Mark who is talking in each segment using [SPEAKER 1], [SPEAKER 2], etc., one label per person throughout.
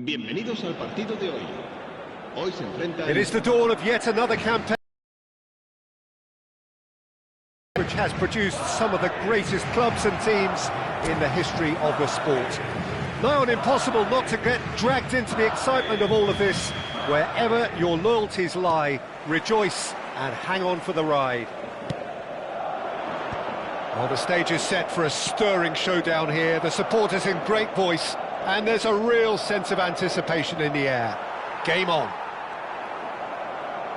[SPEAKER 1] Bienvenidos al partido de hoy. Hoy se enfrentan...
[SPEAKER 2] It is the dawn of yet another campaign which has produced some of the greatest clubs and teams in the history of the sport. Now on impossible not to get dragged into the excitement of all of this. Wherever your loyalties lie, rejoice and hang on for the ride. Well, the stage is set for a stirring showdown here. The supporters in great voice, and there's a real sense of anticipation in the air. Game on.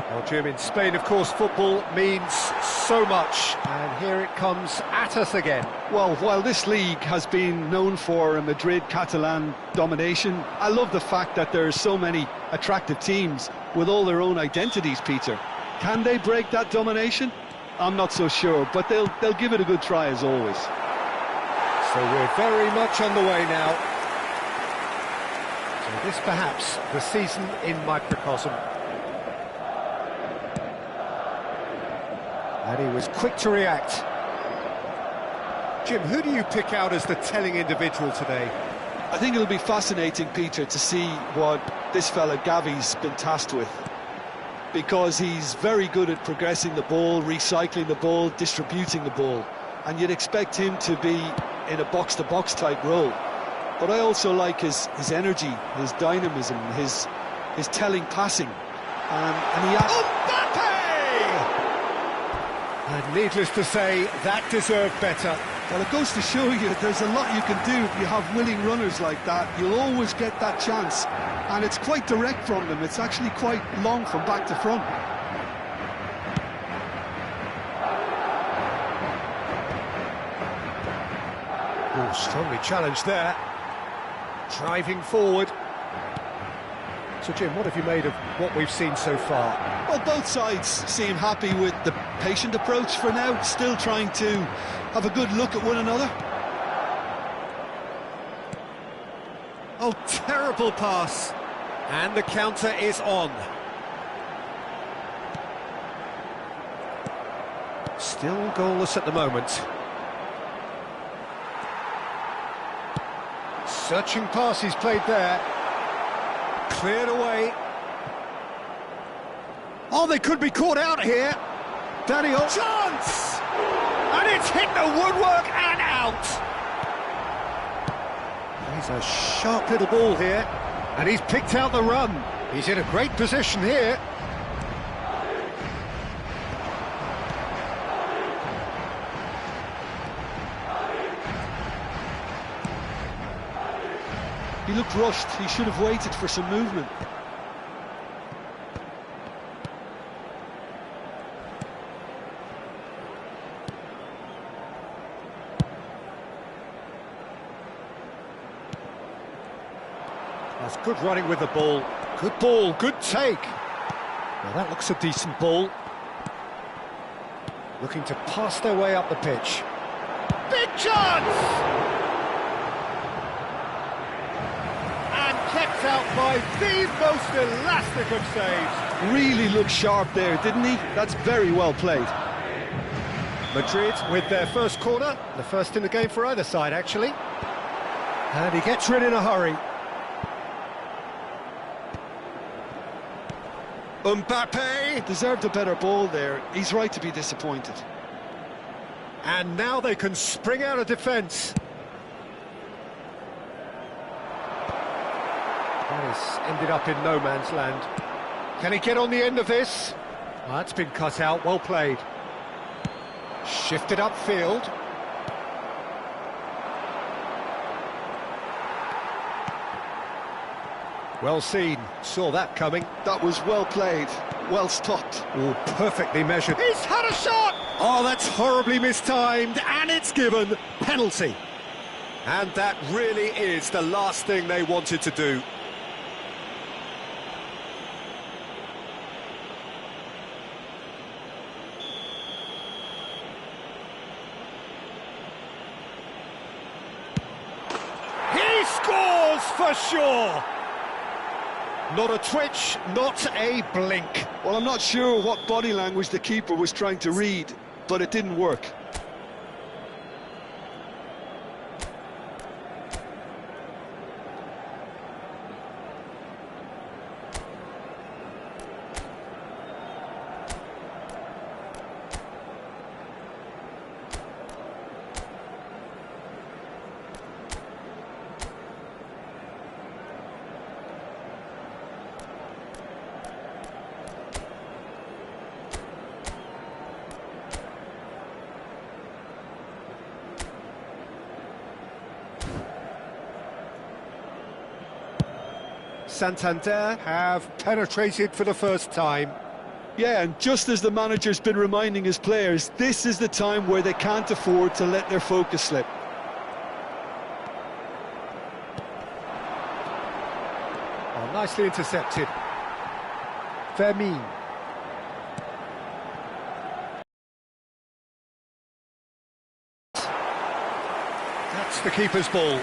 [SPEAKER 2] Well, Jim, in Spain, of course, football means so much, and here it comes at us again.
[SPEAKER 3] Well, while this league has been known for a Madrid-Catalan domination, I love the fact that there are so many attractive teams with all their own identities, Peter. Can they break that domination? I'm not so sure, but they'll give it a good try as always.
[SPEAKER 2] So we're very much on the way now. So this perhaps the season in microcosm. And he was quick to react. Jim, who do you pick out as the telling individual today?
[SPEAKER 3] I think it'll be fascinating, Peter, to see what this fella Gavi's been tasked with. Because he's very good at progressing the ball, recycling the ball, distributing the ball. And you'd expect him to be in a box-to-box type role. But I also like his energy, his dynamism, his telling passing. And he
[SPEAKER 2] Mbappe! And needless to say, that deserved better.
[SPEAKER 3] Well, it goes to show you there's a lot you can do if you have willing runners like that. You'll always get that chance. And it's quite direct from them. It's actually quite long from back to front.
[SPEAKER 2] Oh, strongly challenged there. Driving forward. So, Jim, what have you made of what we've seen so far?
[SPEAKER 3] Well, both sides seem happy with the patient approach for now, still trying to have a good look at one another.
[SPEAKER 2] Oh, terrible pass. And the counter is on. Still goalless at the moment. Searching pass he's played there. Cleared away. Oh, they could be caught out here. Daniel. Chance! And it's hit the woodwork and out. He's a sharp little ball here. And he's picked out the run. He's in a great position here.
[SPEAKER 3] He looked rushed. He should have waited for some movement.
[SPEAKER 2] That's good running with the ball. Good ball, good take. Now that looks a decent ball. Looking to pass their way up the pitch. Big chance! Kept out by the most elastic of saves.
[SPEAKER 3] Really looked sharp there, didn't he? That's very well played.
[SPEAKER 2] Madrid with their first corner, the first in the game for either side, actually. And he gets rid in a hurry. Mbappe!
[SPEAKER 3] Deserved a better ball there. He's right to be disappointed.
[SPEAKER 2] And now they can spring out of defence. This ended up in no man's land. Can he get on the end of this? Oh, that's been cut out, well played. Shifted upfield. Well seen, saw that coming.
[SPEAKER 3] That was well played, well stopped.
[SPEAKER 2] Oh, perfectly measured. He's had a shot! Oh, that's horribly mistimed, and it's given penalty. And that really is the last thing they wanted to do. Scores for sure! Not a twitch, not a blink.
[SPEAKER 3] Well, I'm not sure what body language the keeper was trying to read, but it didn't work.
[SPEAKER 2] Santander have penetrated for the first time.
[SPEAKER 3] Yeah, and just as the manager's been reminding his players, this is the time where they can't afford to let their focus slip.
[SPEAKER 2] Oh, nicely intercepted. Fermin. That's the keeper's ball.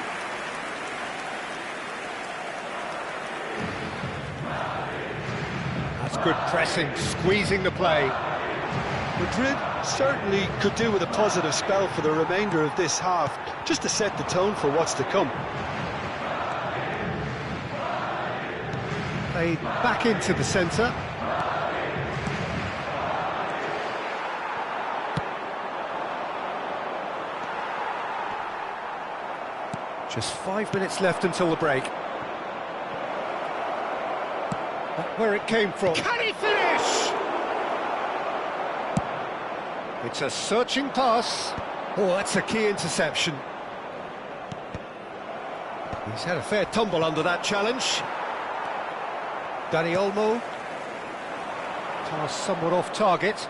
[SPEAKER 2] That's good pressing, squeezing the play.
[SPEAKER 3] Madrid certainly could do with a positive spell for the remainder of this half, just to set the tone for what's to come.
[SPEAKER 2] Played back into the centre. Just 5 minutes left until the break. Where it came from. Can he finish? It's a searching pass. Oh, that's a key interception. He's had a fair tumble under that challenge. Dani Olmo. Pass somewhat off target.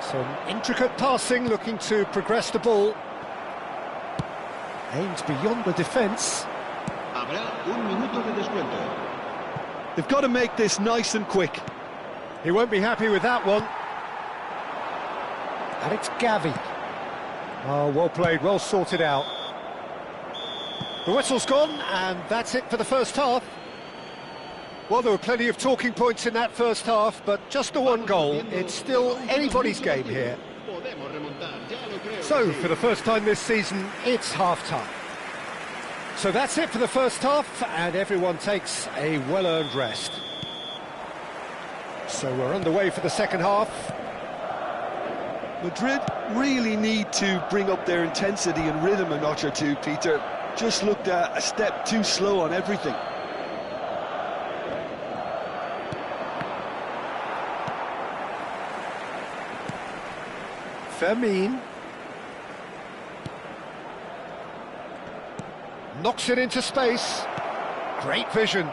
[SPEAKER 2] Some intricate passing, looking to progress the ball. Aimed beyond the defence.
[SPEAKER 1] Habrá un minuto de descuento.
[SPEAKER 3] They've got to make this nice and quick.
[SPEAKER 2] He won't be happy with that one. And it's Gavi. Oh, well played, well sorted out. The whistle's gone, and that's it for the first half. Well, there were plenty of talking points in that first half, but just the one goal. It's still anybody's game here. So, for the first time this season, it's half-time. So that's it for the first half, and everyone takes a well-earned rest. So we're underway for the second half.
[SPEAKER 3] Madrid really need to bring up their intensity and rhythm a notch or two, Peter. Just looked a step too slow on everything.
[SPEAKER 2] Fermin. Knocks it into space. Great vision.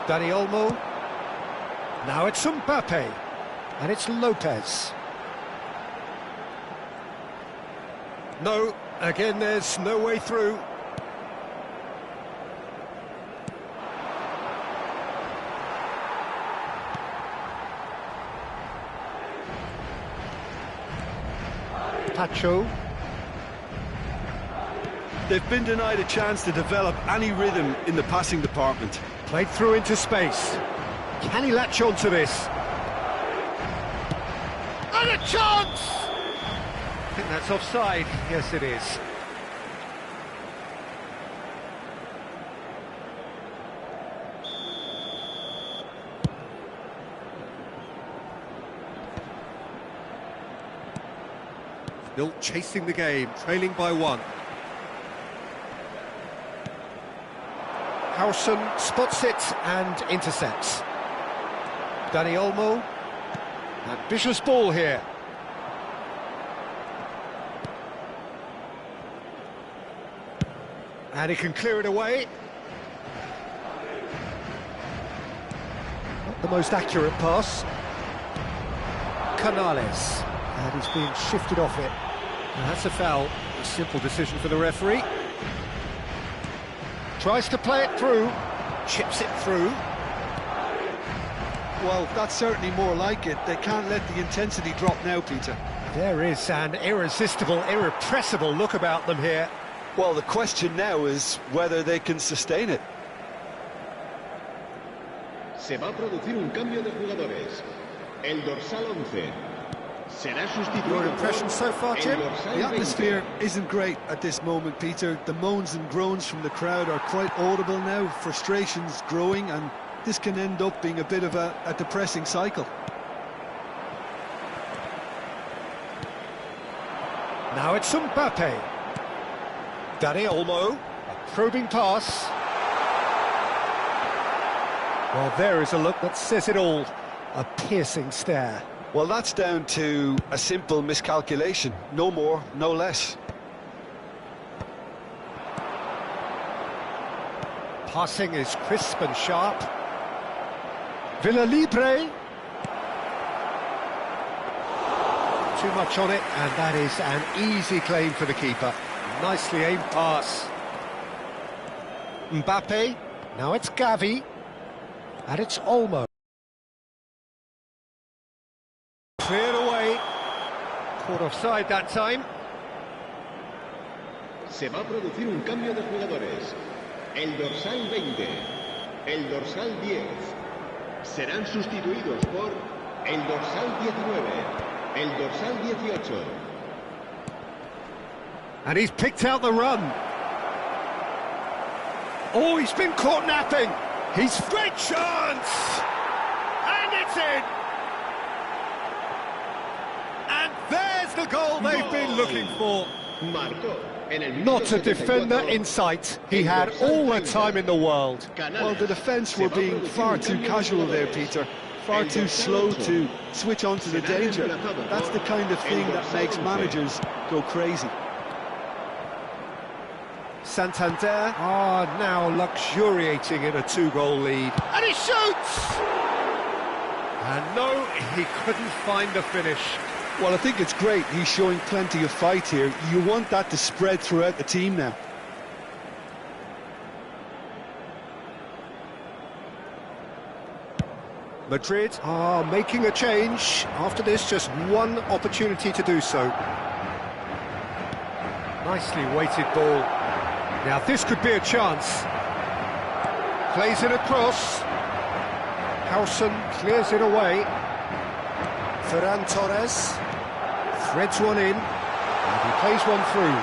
[SPEAKER 2] Dani Olmo. Now it's Mbappe. And it's Lopez. No, again there's no way through. Pacho.
[SPEAKER 3] They've been denied a chance to develop any rhythm in the passing department.
[SPEAKER 2] Played through into space. Can he latch on to this? And a chance! I think that's offside. Yes, it is. Still chasing the game, trailing by one. Howson spots it and intercepts. Dani Olmo. Ambitious ball here. And he can clear it away. Not the most accurate pass. Canales. And he's being shifted off it. And that's a foul. A simple decision for the referee. Tries to play it through. Chips it through.
[SPEAKER 3] Well, that's certainly more like it. They can't let the intensity drop now, Peter.
[SPEAKER 2] There is an irresistible, irrepressible look about them here.
[SPEAKER 3] Well, the question now is whether they can sustain it.
[SPEAKER 1] Se va a producir un cambio de jugadores. El dorsal 11 será sustituido.
[SPEAKER 2] Your impression so far, Tim?
[SPEAKER 3] The atmosphere isn't great at this moment, Peter. The moans and groans from the crowd are quite audible now. Frustration's growing, and this can end up being a bit of a depressing cycle.
[SPEAKER 2] Now it's Mbappe. Dani Olmo. A probing pass. Well, there is a look that says it all. A piercing stare.
[SPEAKER 3] Well, that's down to a simple miscalculation. No more, no less.
[SPEAKER 2] Passing is crisp and sharp. Villa Libre. Too much on it, and that is an easy claim for the keeper. Nicely aimed pass. Mbappe. Now it's Gavi. And it's Olmo. Cleared away. Caught offside that time.
[SPEAKER 1] Se va a producir un cambio de jugadores. El dorsal 20, el dorsal 10 serán sustituidos por el dorsal 19, el dorsal 18.
[SPEAKER 2] And he's picked out the run. Oh, he's been caught napping. He's great chance. And it's in. And there's the goal they've been looking for.
[SPEAKER 1] Marcó.
[SPEAKER 2] Not a defender in sight. He had all the time in the world.
[SPEAKER 3] Well, the defence were being far too casual there, Peter. Far too slow to switch on to the danger. That's the kind of thing that makes managers go crazy.
[SPEAKER 2] Santander are now luxuriating in a 2-goal lead. And he shoots! And no, he couldn't find the finish.
[SPEAKER 3] Well, I think it's great. He's showing plenty of fight here. You want that to spread throughout the team now.
[SPEAKER 2] Madrid are making a change. After this, just one opportunity to do so. Nicely weighted ball. Now, this could be a chance. Plays it across. Howson clears it away. Ferran Torres threads one in, and he plays one through.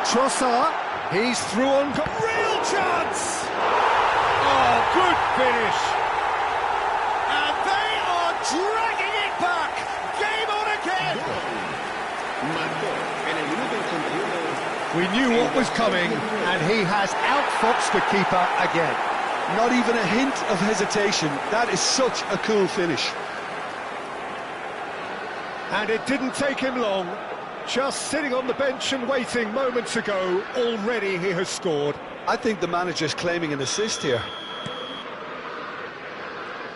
[SPEAKER 2] Trossard, he's through on, got real chance! Oh, good finish! And they are dragging it back! Game on again! We knew what was coming, and he has outfoxed the keeper again.
[SPEAKER 3] Not even a hint of hesitation. That is such a cool finish.
[SPEAKER 2] And it didn't take him long. Just sitting on the bench and waiting moments ago, already he has scored.
[SPEAKER 3] I think the manager's claiming an assist here.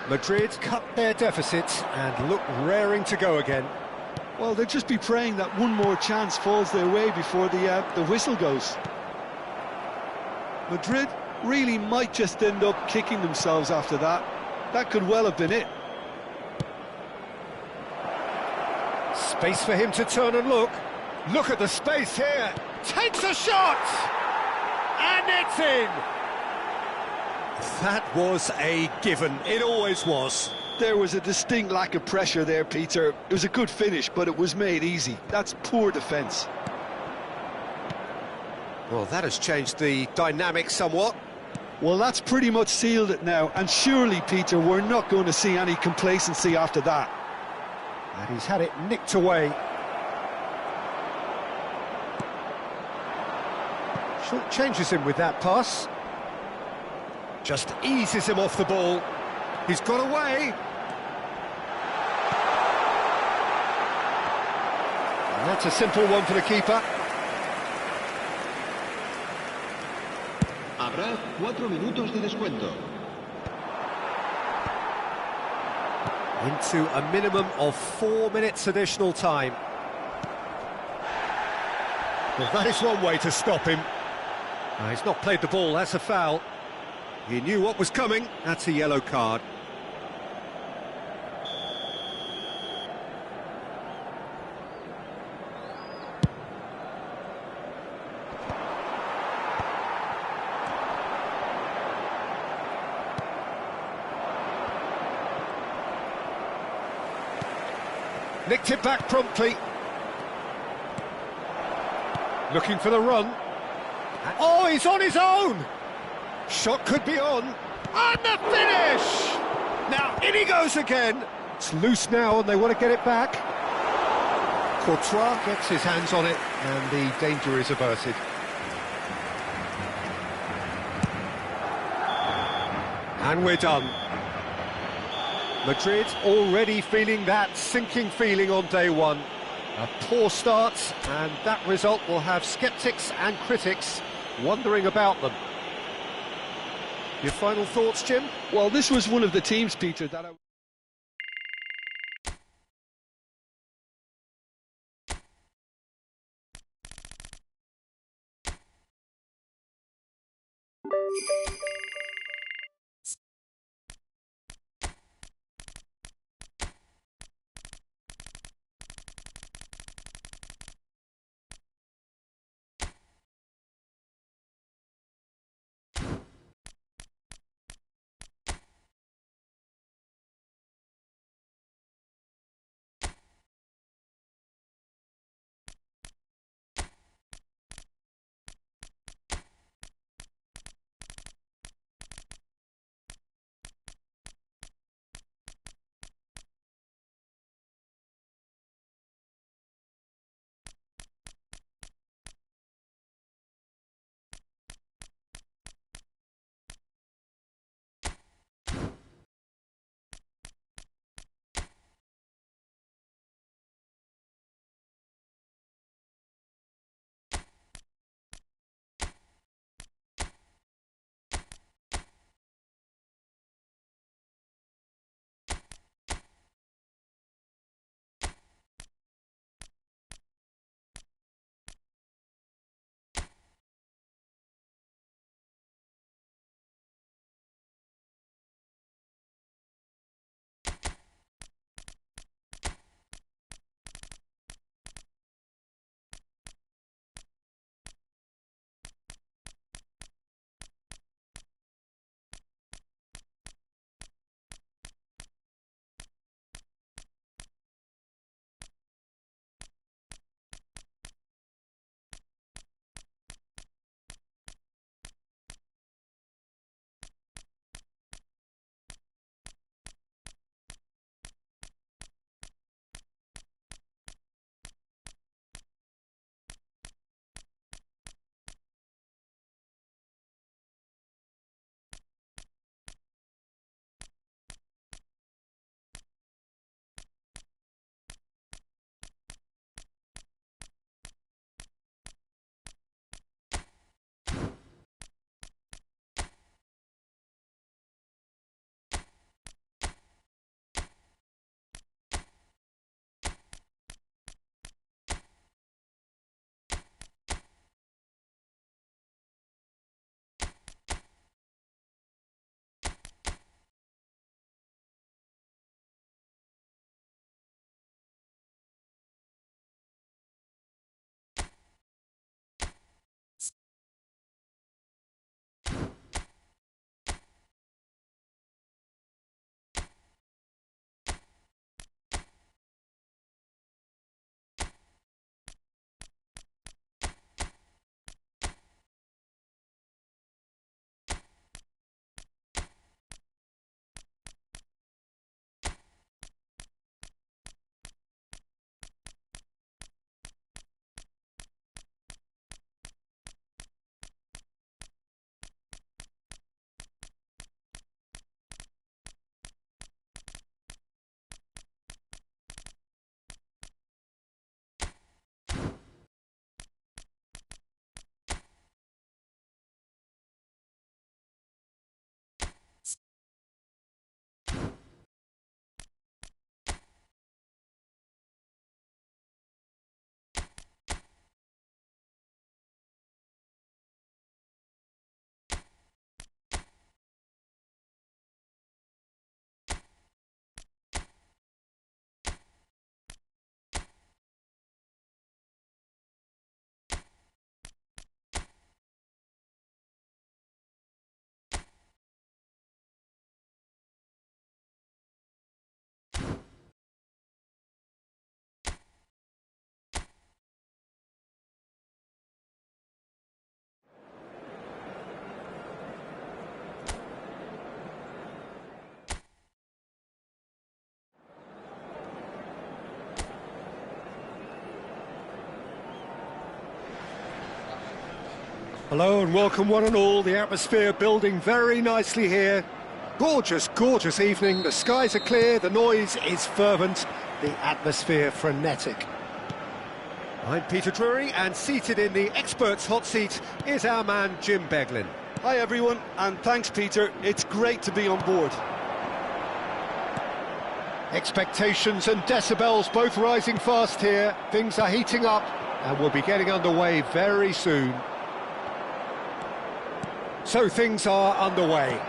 [SPEAKER 2] Madrid cut their deficit and look raring to go again.
[SPEAKER 3] Well, they'll just be praying that one more chance falls their way before the whistle goes. Madrid really might just end up kicking themselves after that. That could well have been it.
[SPEAKER 2] Space for him to turn and look. Look at the space here. Takes a shot! And it's in! That was a given. It always was.
[SPEAKER 3] There was a distinct lack of pressure there, Peter. It was a good finish, but it was made easy. That's poor defence.
[SPEAKER 2] Well, that has changed the dynamic somewhat.
[SPEAKER 3] Well, that's pretty much sealed it now. And surely, Peter, we're not going to see any complacency after that.
[SPEAKER 2] And he's had it nicked away. Short changes him with that pass. Just eases him off the ball. He's got away. And that's a simple one for the keeper.
[SPEAKER 1] Habrá 4 minutos de descuento.
[SPEAKER 2] Into a minimum of 4 minutes additional time. Well, that is one way to stop him. He's not played the ball, that's a foul. He knew what was coming, that's a yellow card. Nicked it back promptly. Looking for the run. Oh, he's on his own! Shot could be on. And the finish! Now, in he goes again. It's loose now and they want to get it back. Courtois gets his hands on it and the danger is averted. And we're done. Madrid already feeling that sinking feeling on day one. A poor start, and that result will have sceptics and critics wondering about them. Your final thoughts, Jim?
[SPEAKER 3] Well, this was one of the teams, Peter, that
[SPEAKER 2] Hello and welcome one and all. The atmosphere building very nicely here Gorgeous, gorgeous evening. The skies are clear, the noise is fervent, the atmosphere frenetic. I'm Peter Drury, and seated in the experts' hot seat is our man Jim Beglin.
[SPEAKER 3] Hi everyone, and thanks Peter, it's great to be on board.
[SPEAKER 2] Expectations and decibels both rising fast here. Things are heating up and we'll be getting underway very soon. So things are underway.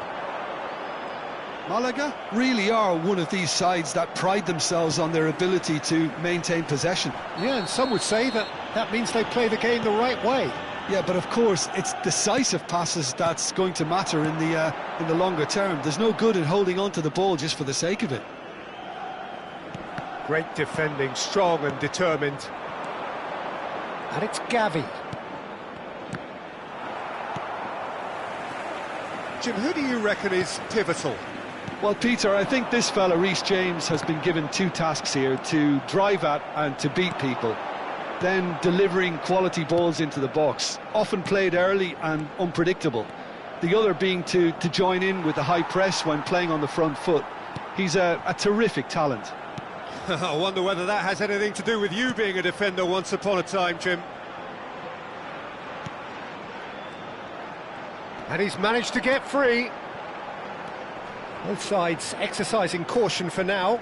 [SPEAKER 3] Malaga really are one of these sides that pride themselves on their ability to maintain possession.
[SPEAKER 2] Yeah, and some would say that means they play the game the right way.
[SPEAKER 3] Yeah, but of course, it's decisive passes that's going to matter in the longer term. There's no good in holding on to the ball just for the sake of it.
[SPEAKER 2] Great defending, strong and determined. And it's Gavi. Jim, who do you reckon is pivotal?
[SPEAKER 3] Well, Peter, I think this fella, Reece James, has been given two tasks here: to drive at and to beat people. Then delivering quality balls into the box, often played early and unpredictable. The other being to join in with the high press when playing on the front foot. He's a terrific talent.
[SPEAKER 2] I wonder whether that has anything to do with you being a defender once upon a time, Jim. And he's managed to get free. Both sides exercising caution for now.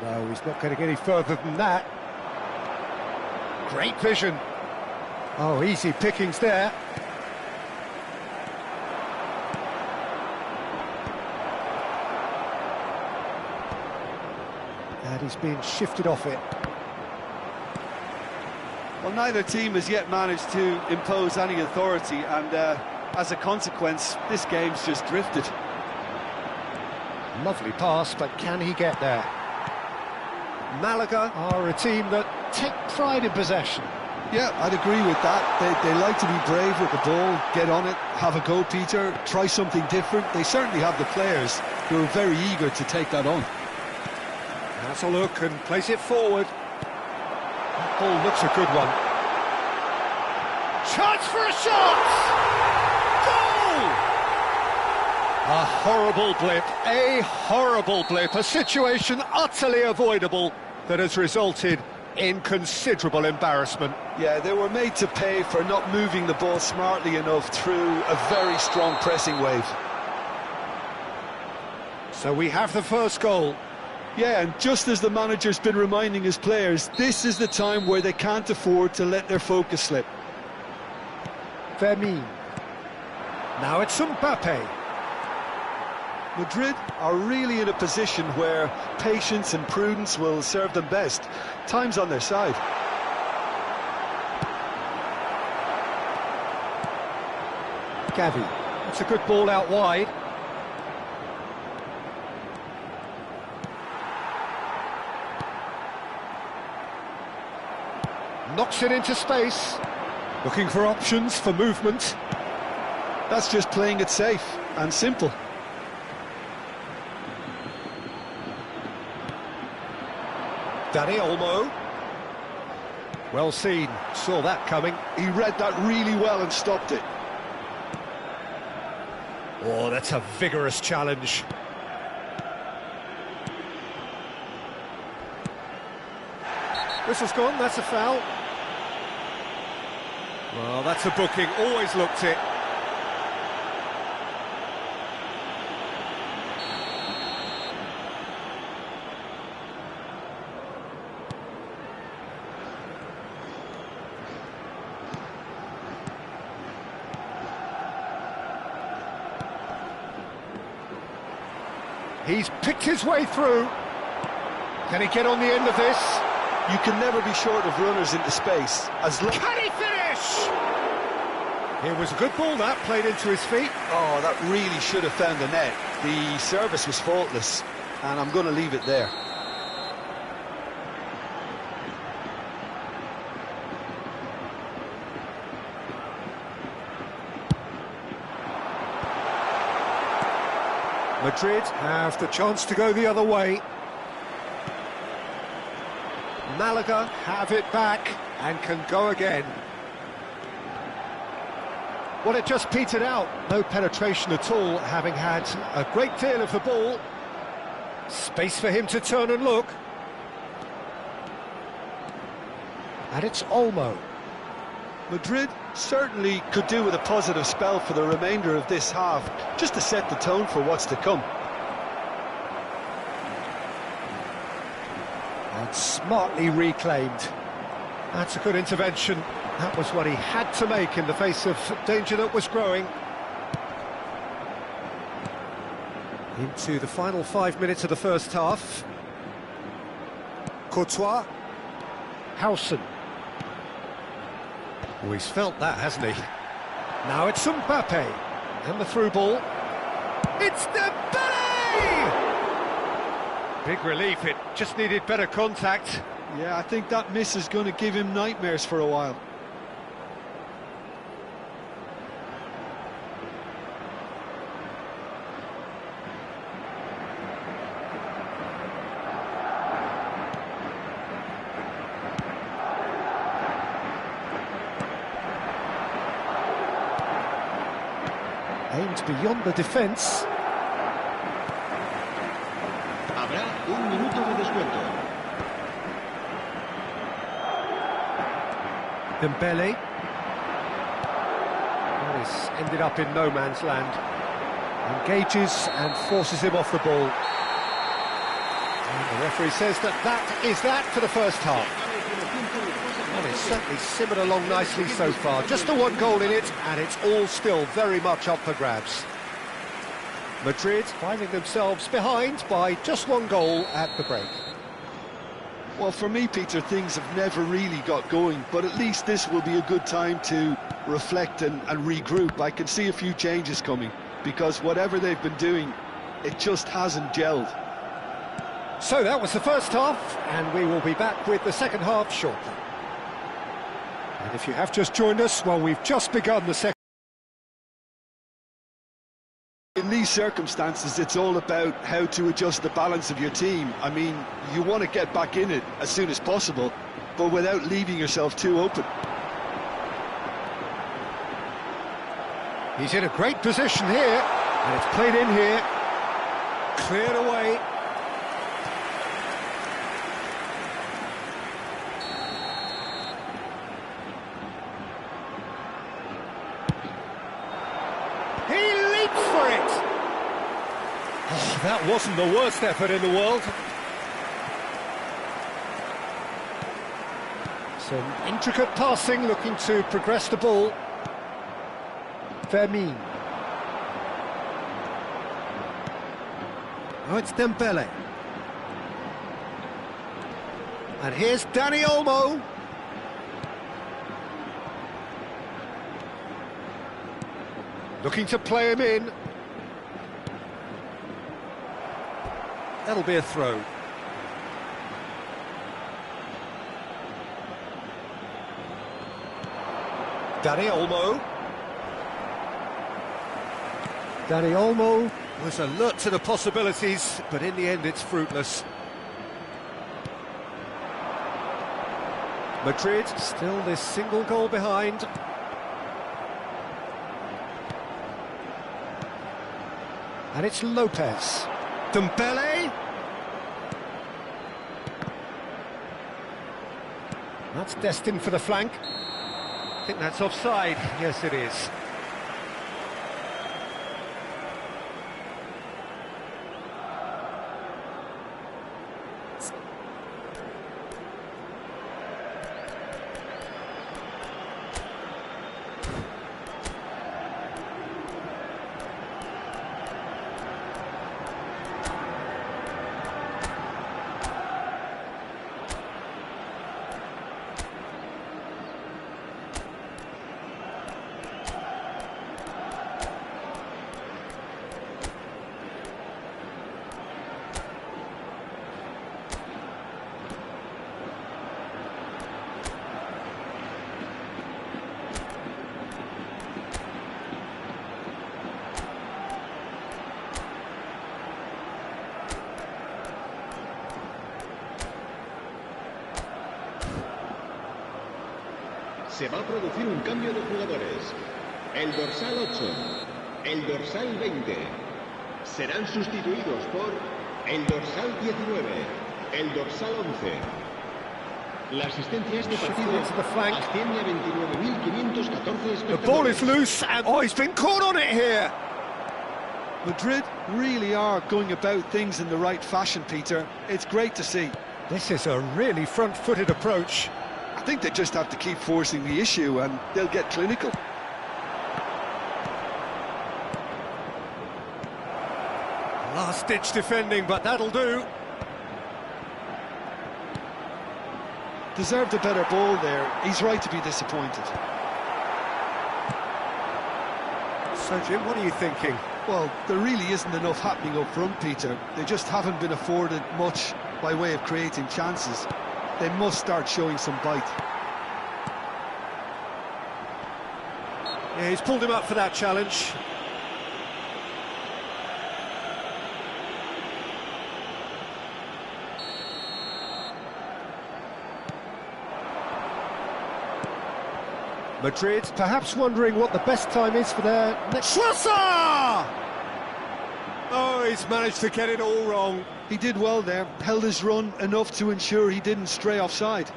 [SPEAKER 2] No, he's not going to get any further than that. Great vision. Oh, easy pickings there. And he's being shifted off it.
[SPEAKER 3] Well, neither team has yet managed to impose any authority, and as a consequence, this game's just drifted.
[SPEAKER 2] Lovely pass, but can he get there? Malaga are a team that take pride in possession.
[SPEAKER 3] Yeah, I'd agree with that. They like to be brave with the ball, get on it, have a go, Peter, try something different. They certainly have the players who are very eager to take that on.
[SPEAKER 2] That's a look and place it forward. That ball looks a good one. Chance for a shot! Goal! A horrible blip, a situation utterly avoidable that has resulted in considerable embarrassment.
[SPEAKER 3] Yeah, they were made to pay for not moving the ball smartly enough through a very strong pressing wave.
[SPEAKER 2] So we have the first goal.
[SPEAKER 3] Yeah, and just as the manager's been reminding his players, this is the time where they can't afford to let their focus slip.
[SPEAKER 2] Fermin. Now it's Mbappe.
[SPEAKER 3] Madrid are really in a position where patience and prudence will serve them best. Time's on their side.
[SPEAKER 2] Gavi. It's a good ball out wide. Knocks it into space. Looking for options for movement.
[SPEAKER 3] That's just playing it safe and simple.
[SPEAKER 2] Dani Olmo. Well seen, saw that coming.
[SPEAKER 3] He read that really well and stopped it.
[SPEAKER 2] Oh, that's a vigorous challenge. Whistle's gone, that's a foul. Well, that's a booking, always looked it. He's picked his way through. Can he get on the end of this?
[SPEAKER 3] You can never be short of runners into space.
[SPEAKER 2] Can he finish? It was a good ball that, played into his feet.
[SPEAKER 3] Oh, that really should have found the net. The service was faultless, and I'm going to leave it there.
[SPEAKER 2] Madrid have the chance to go the other way. Malaga have it back and can go again. Well, it just petered out. No penetration at all, having had a great deal of the ball. Space for him to turn and look. And it's Olmo.
[SPEAKER 3] Madrid certainly could do with a positive spell for the remainder of this half, just to set the tone for what's to come.
[SPEAKER 2] And smartly reclaimed. That's a good intervention. That was what he had to make in the face of danger that was growing. Into the final 5 minutes of the first half. Courtois. Howson. Oh, he's felt that, hasn't he? Now it's Mbappe. And the through ball. It's Dembele! Big relief, it just needed better contact.
[SPEAKER 3] Yeah, I think that miss is going to give him nightmares for a while.
[SPEAKER 2] Aimed beyond the defence.
[SPEAKER 1] Habrá un minuto de descuento.
[SPEAKER 2] Dembele. Well, he's ended up in no man's land. Engages and forces him off the ball. And the referee says that is that for the first half. And it's certainly simmered along nicely so far. Just the one goal in it, and it's all still very much up for grabs. Madrid finding themselves behind by just one goal at the break.
[SPEAKER 3] Well, for me, Peter, things have never really got going, but at least this will be a good time to reflect and regroup. I can see a few changes coming, because whatever they've been doing, it just hasn't gelled.
[SPEAKER 2] So that was the first half, and we will be back with the second half shortly. And if you have just joined us, well, we've just begun the second.
[SPEAKER 3] In these circumstances, it's all about how to adjust the balance of your team. I mean, you want to get back in it as soon as possible, but without leaving yourself too open.
[SPEAKER 2] He's in a great position here, and it's played in here. Cleared away. Oh, that wasn't the worst effort in the world. Some intricate passing, looking to progress the ball. Fermin. Oh, it's Dembele. And here's Dani Olmo. Looking to play him in. That'll be a throw. Dani Olmo. Dani Olmo was alert to the possibilities, but in the end it's fruitless. Madrid still this single goal behind. And it's Lopez. Dembele. That's destined for the flank. I think that's offside. Yes, it is.
[SPEAKER 1] Se va a producir un cambio de jugadores. el dorsal 8, el dorsal 20. Serán sustituidos por el dorsal 19, el dorsal 11. La asistencia a este partido asciende a 29.514 espectadores.
[SPEAKER 2] The ball is loose and oh, he's been caught on it here.
[SPEAKER 3] Madrid really are going about things in the right fashion, Peter. It's great to see.
[SPEAKER 2] This is a really front-footed approach.
[SPEAKER 3] I think they just have to keep forcing the issue and they'll get clinical.
[SPEAKER 2] Last-ditch defending, but that'll do.
[SPEAKER 3] Deserved a better ball there. He's right to be disappointed.
[SPEAKER 2] So, Jim, what are you thinking?
[SPEAKER 3] Well, there really isn't enough happening up front, Peter. They just haven't been afforded much by way of creating chances. They must start showing some bite.
[SPEAKER 2] Yeah, he's pulled him up for that challenge. Madrid perhaps wondering what the best time is for their next... Schwarzer! Oh, he's managed to get it all wrong.
[SPEAKER 3] He did well there, held his run enough to ensure he didn't stray offside.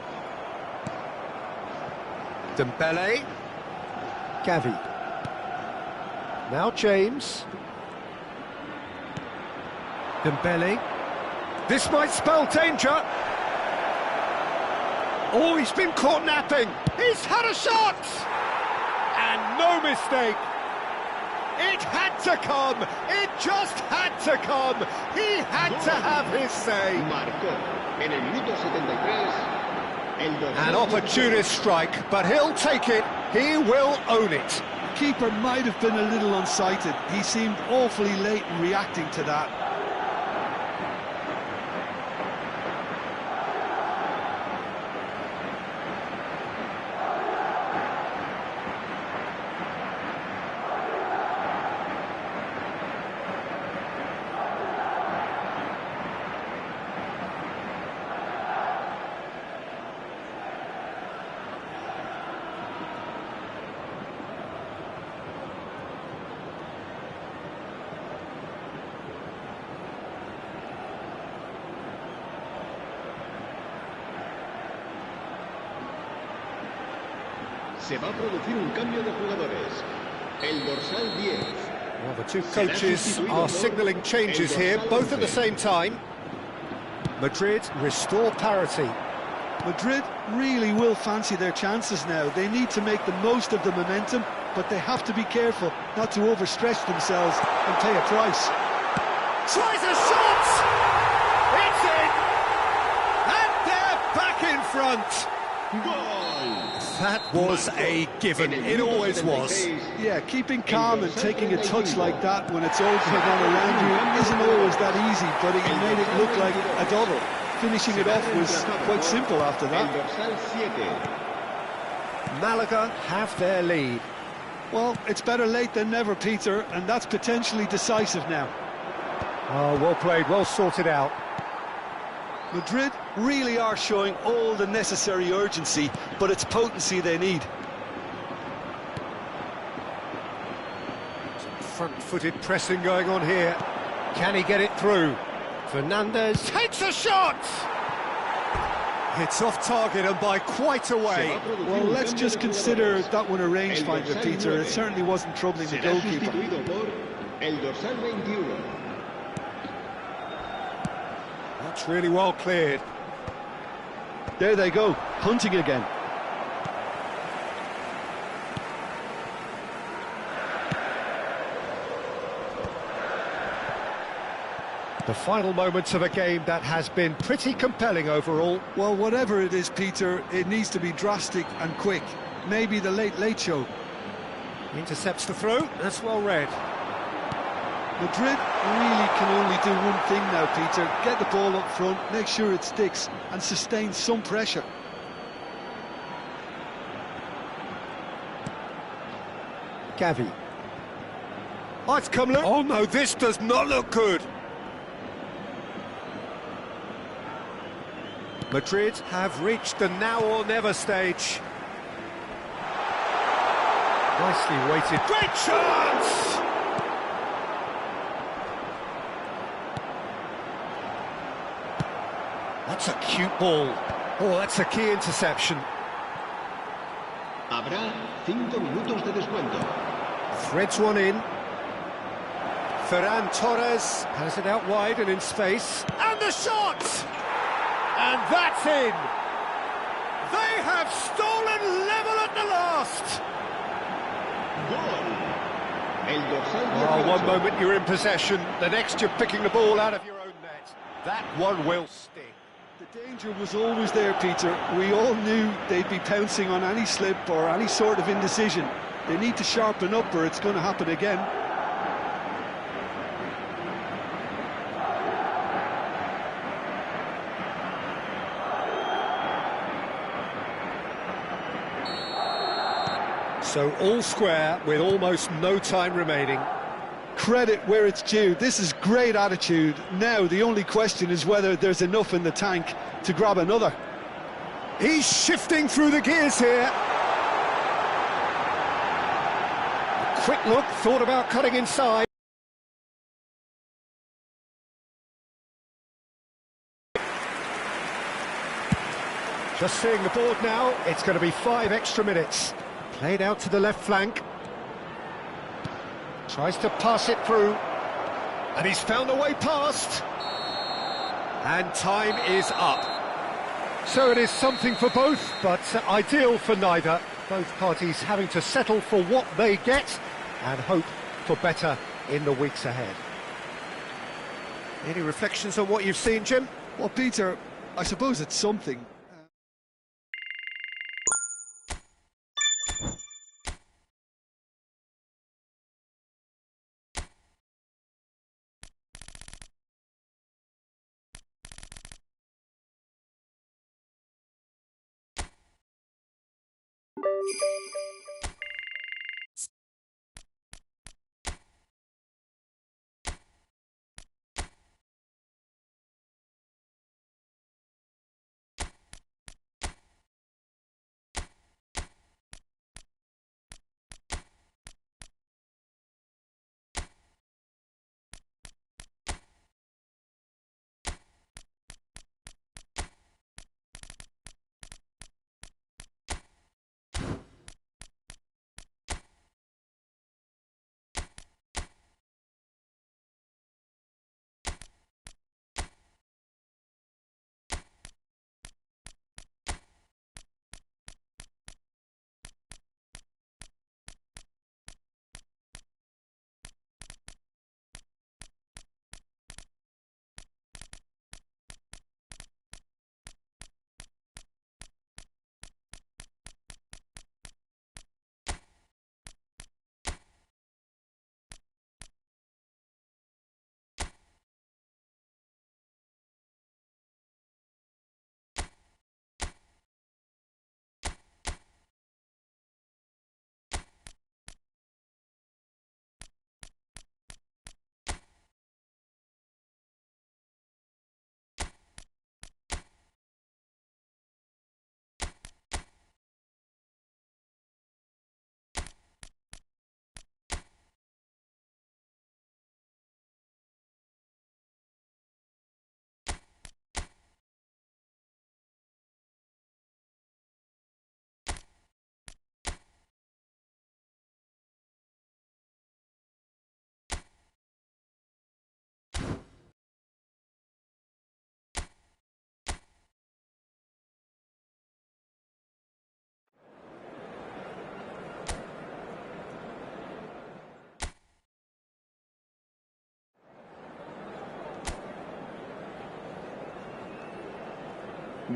[SPEAKER 2] Dembele. Gavi. Now James. Dembele. This might spell danger. Oh, he's been caught napping. He's had a shot! And no mistake. It had to come. It just had to come. He had to have his say.
[SPEAKER 1] Marcó en el minuto 73.
[SPEAKER 2] An opportunist strike, but he'll take it. He will own it.
[SPEAKER 3] The keeper might have been a little unsighted. He seemed awfully late in reacting to that.
[SPEAKER 1] Se va a producir un cambio de jugadores. El dorsal 10.
[SPEAKER 2] Well, the two coaches are signalling changes here, both at the same time. Madrid restore parity.
[SPEAKER 3] Madrid really will fancy their chances now. They need to make the most of the momentum, but they have to be careful not to overstretch themselves and pay a price.
[SPEAKER 2] Tries a shot! It's in! And they're back in front!
[SPEAKER 1] ¡Gol!
[SPEAKER 2] That was a given. It always was.
[SPEAKER 3] Yeah, keeping calm and taking a touch like that when it's all going on around you isn't always that easy, but he made it look like a double. Finishing it off was quite simple after that.
[SPEAKER 2] Malaga have their lead.
[SPEAKER 3] Well, it's better late than never, Peter, and that's potentially decisive now.
[SPEAKER 2] Oh, well played, well sorted out.
[SPEAKER 3] Madrid really are showing all the necessary urgency, but it's potency they need.
[SPEAKER 2] Some front-footed pressing going on here. Can he get it through? Fernandez takes a shot! It's off target and by quite a way.
[SPEAKER 3] Well, let's just consider that one a rangefinder, Peter. It certainly wasn't troubling the goalkeeper.
[SPEAKER 2] That's really well cleared.
[SPEAKER 3] There they go, hunting again.
[SPEAKER 2] The final moments of a game that has been pretty compelling overall.
[SPEAKER 3] Well, whatever it is, Peter, it needs to be drastic and quick. Maybe the late show.
[SPEAKER 2] Intercepts the throw, that's well read.
[SPEAKER 3] Madrid really can only do one thing now, Peter. Get the ball up front, make sure it sticks, and sustain some pressure.
[SPEAKER 2] Gavi. Oh, it's come look. Oh no, this does not look good. Madrid have reached the now or never stage. Nicely weighted. Great chance! That's a cute ball. Oh, that's a key interception.
[SPEAKER 1] Habrá 5 minutos de descuento.
[SPEAKER 2] Threads one in. Ferran Torres has it out wide and in space. And the shot! And that's in! They have stolen level at the last!
[SPEAKER 1] Gol. El dorsal
[SPEAKER 2] Oh,
[SPEAKER 1] 18.
[SPEAKER 2] one moment you're in possession, the next you're picking the ball out of your own net. That one will sting.
[SPEAKER 3] The danger was always there, Peter. We all knew they'd be pouncing on any slip or any sort of indecision. They need to sharpen up or it's going to happen again.
[SPEAKER 2] So all square with almost no time remaining.
[SPEAKER 3] Credit where it's due. This is great attitude. Now the only question is whether there's enough in the tank to grab another.
[SPEAKER 2] He's shifting through the gears here. A quick look, thought about cutting inside. Just seeing the board now, it's going to be 5 extra minutes. Played out to the left flank. Tries to pass it through. And he's found a way past. And time is up. So it is something for both, but ideal for neither. Both parties having to settle for what they get and hope for better in the weeks ahead. Any reflections on what you've seen, Jim?
[SPEAKER 3] Well, Peter, I suppose it's something.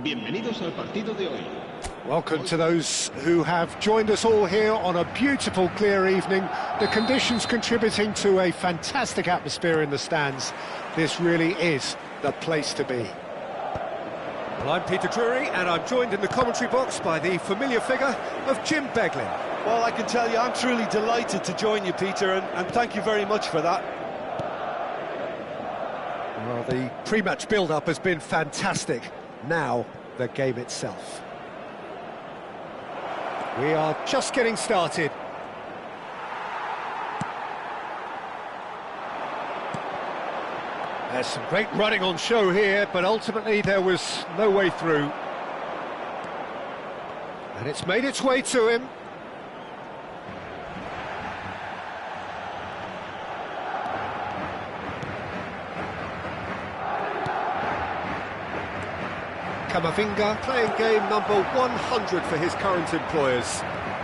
[SPEAKER 1] Bienvenidos al partido de hoy.
[SPEAKER 2] Welcome to those who have joined us all here on a beautiful, clear evening. The conditions contributing to a fantastic atmosphere in the stands. This really is the place to be. Well, I'm Peter Drury, and I'm joined in the commentary box by the familiar figure of Jim Beglin.
[SPEAKER 3] Well, I can tell you I'm truly delighted to join you, Peter, and thank you very much for that.
[SPEAKER 2] Well, the pre-match build-up has been fantastic. Now, the game itself. We are just getting started. There's some great running on show here, but ultimately there was no way through. And it's made its way to him. Camavinga playing game number 100 for his current employers.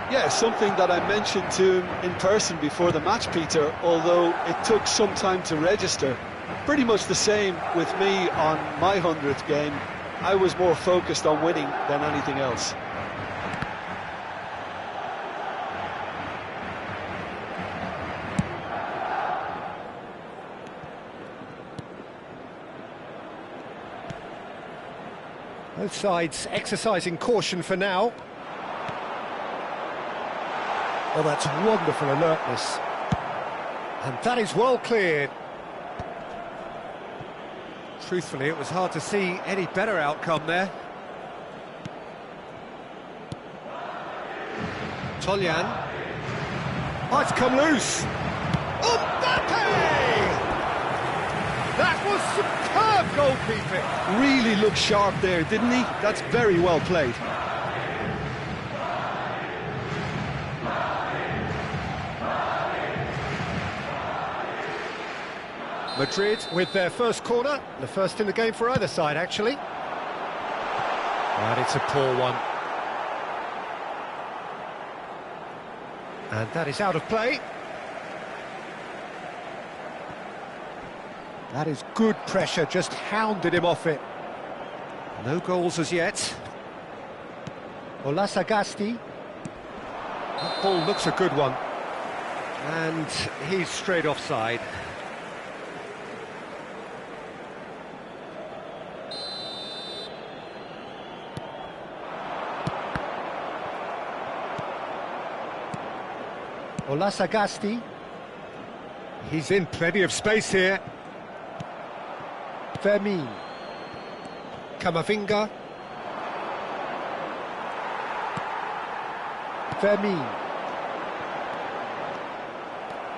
[SPEAKER 3] Yeah, something that I mentioned to him in person before the match, Peter, although it took some time to register. Pretty much the same with me on my 100th game. I was more focused on winning than anything else.
[SPEAKER 2] Both sides exercising caution for now. Oh, that's wonderful alertness. And that is well cleared. Truthfully, it was hard to see any better outcome there. Toljan. Oh, it's come loose. Mbappe! That was superb goalkeeping.
[SPEAKER 3] Really looked sharp there, didn't he? That's very well played.
[SPEAKER 2] Madrid with their first corner, the first in the game for either side, actually. And it's a poor one. And that is out of play. That is good pressure, just hounded him off it. No goals as yet. Ola Sagasti. That ball looks a good one. And he's straight offside. Ola Sagasti. He's in plenty of space here. Fermin. Camavinga. Fermin.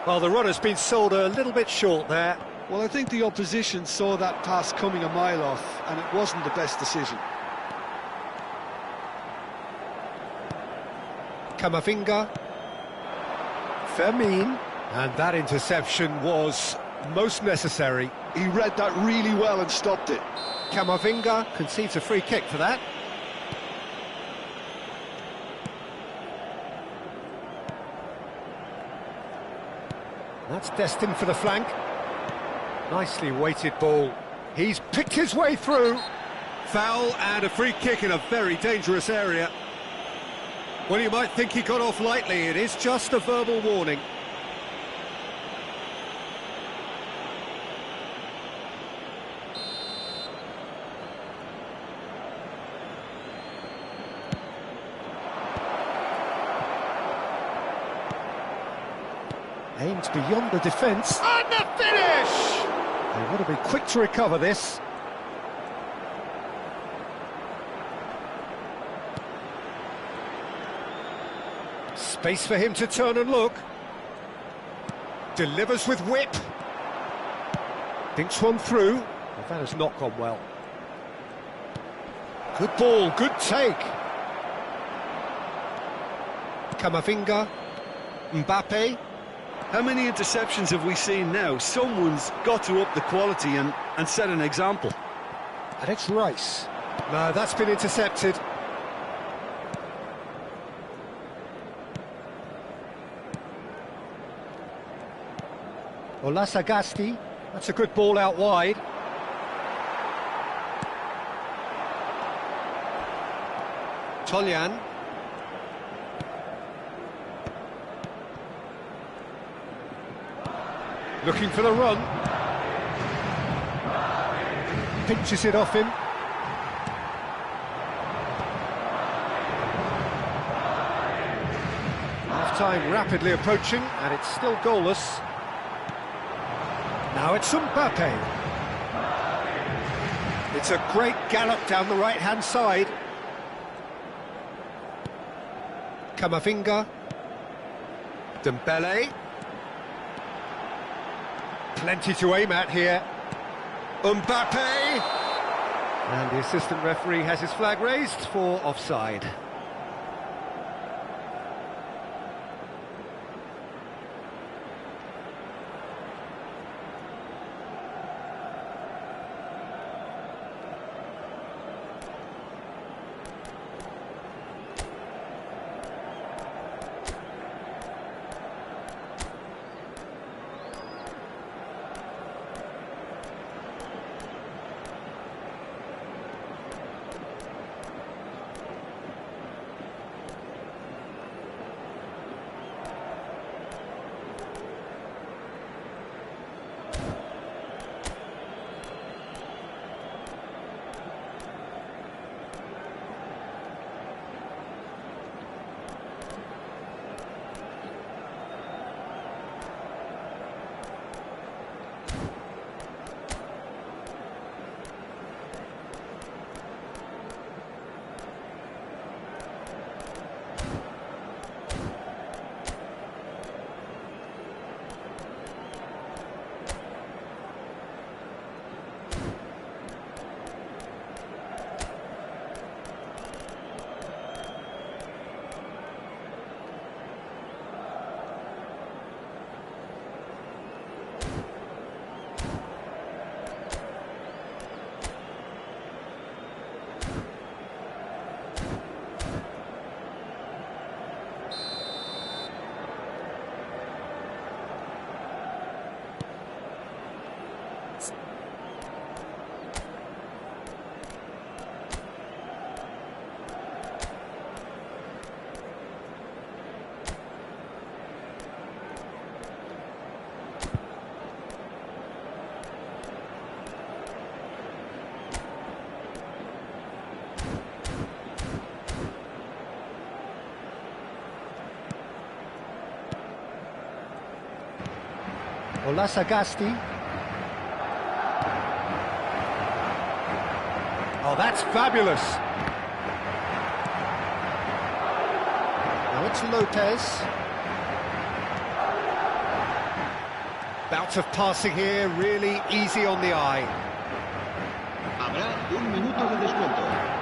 [SPEAKER 2] Well, the runner's been sold a little bit short there.
[SPEAKER 3] Well, I think the opposition saw that pass coming a mile off, and it wasn't the best decision.
[SPEAKER 2] Camavinga. Fermin. And that interception was most necessary.
[SPEAKER 3] He read that really well and stopped it.
[SPEAKER 2] Camavinga concedes a free kick for that. That's destined for the flank. Nicely weighted ball. He's picked his way through. Foul and a free kick in a very dangerous area. Well, you might think he got off lightly. It is just a verbal warning. Aimed beyond the defence. And the finish! They want to be quick to recover this. Space for him to turn and look. Delivers with whip. Thinks one through. Well, that has not gone well. Good ball, good take. Camavinga. Mbappe.
[SPEAKER 4] How many interceptions have we seen now? Someone's got to up the quality and set an example.
[SPEAKER 2] And it's Rice. No, that's been intercepted. Ola Sagasti. That's a good ball out wide. Toljan. Looking for the run. Pinches it off him. Half-time rapidly approaching, and it's still goalless. Now it's Mbappe. It's a great gallop down the right-hand side. Camavinga. Dembele. Plenty to aim at here. Mbappe! And the assistant referee has his flag raised for offside. Olasagasti. Oh, that's fabulous. Now it's Lopez. Bout of passing here, really easy on the eye.
[SPEAKER 1] Habrá un minuto de descuento.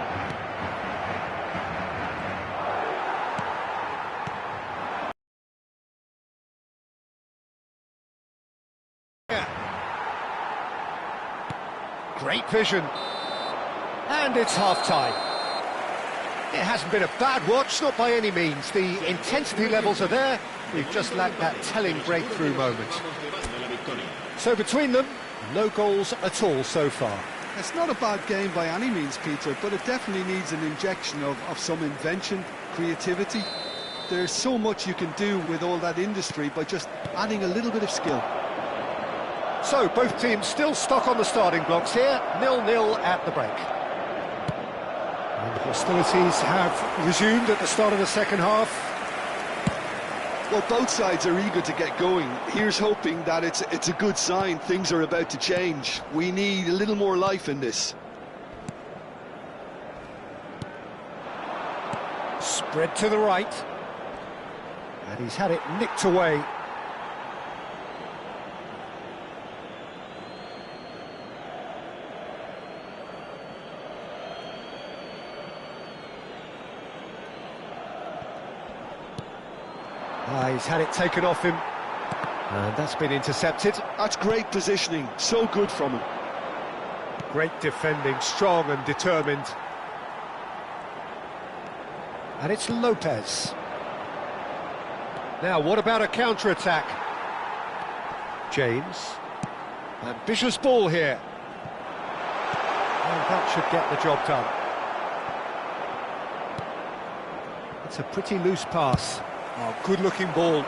[SPEAKER 2] Great vision. And it's half-time. It hasn't been a bad watch, not by any means. The intensity levels are there. We've just lacked that telling breakthrough moment. So between them, no goals at all so far.
[SPEAKER 3] It's not a bad game by any means, Peter, but it definitely needs an injection of some invention, creativity. There's so much you can do with all that industry by just adding a little bit of skill.
[SPEAKER 2] So, both teams still stuck on the starting blocks here, 0-0 at the break. And hostilities have resumed at the start of the second half.
[SPEAKER 3] Well, both sides are eager to get going. Here's hoping that it's a good sign. Things are about to change. We need a little more life in this.
[SPEAKER 2] Spread to the right. And he's had it nicked away. He's had it taken off him, and that's been intercepted.
[SPEAKER 3] That's great positioning, so good from him.
[SPEAKER 2] Great defending, strong and determined. And it's Lopez. Now, what about a counter-attack? James. Ambitious ball here. And that should get the job done. It's a pretty loose pass. Oh, good-looking ball.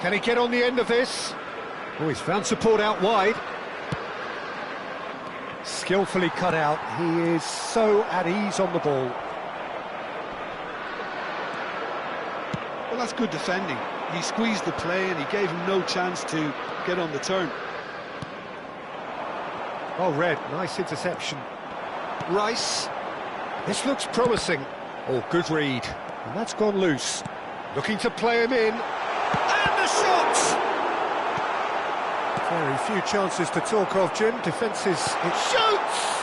[SPEAKER 2] Can he get on the end of this? Oh, he's found support out wide. Skillfully cut out. He is so at ease on the ball.
[SPEAKER 3] Well, that's good defending. He squeezed the play and he gave him no chance to get on the turn.
[SPEAKER 2] Oh, Red, nice interception. Rice. This looks promising. Oh, good read. And that's gone loose. Looking to play him in. And the shot! Very few chances to talk of, Jim. Defences, it shoots!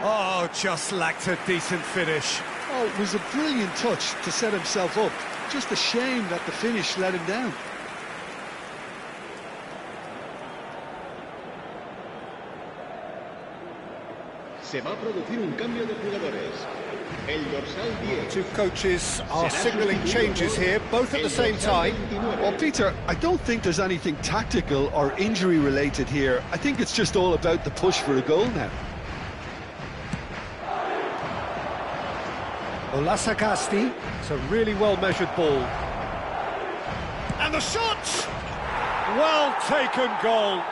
[SPEAKER 2] Oh, just lacked a decent finish.
[SPEAKER 3] Oh, it was a brilliant touch to set himself up. Just a shame that the finish let him down.
[SPEAKER 1] Se va a producir un cambio de jugadores. El dorsal 10.
[SPEAKER 2] Two coaches are signalling changes here, both at the same time.
[SPEAKER 3] Well, Peter, I don't think there's anything tactical or injury related here. I think it's just all about the push for a goal now.
[SPEAKER 2] Olasagasti, it's a really well-measured ball. And the shot! Well taken goal.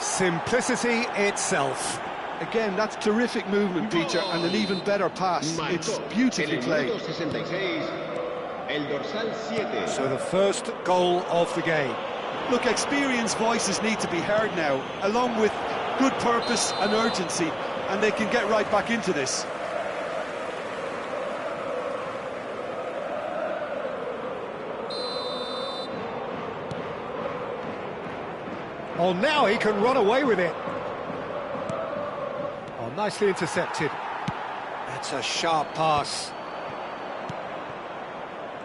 [SPEAKER 2] Simplicity itself.
[SPEAKER 3] Again, that's terrific movement, Peter, and an even better pass. It's beautifully played.
[SPEAKER 1] El dorsal 7.
[SPEAKER 2] So the first goal of the game.
[SPEAKER 3] Look, experienced voices need to be heard now, along with good purpose and urgency, and they can get right back into this.
[SPEAKER 2] Oh, now he can run away with it. Oh, nicely intercepted. That's a sharp pass.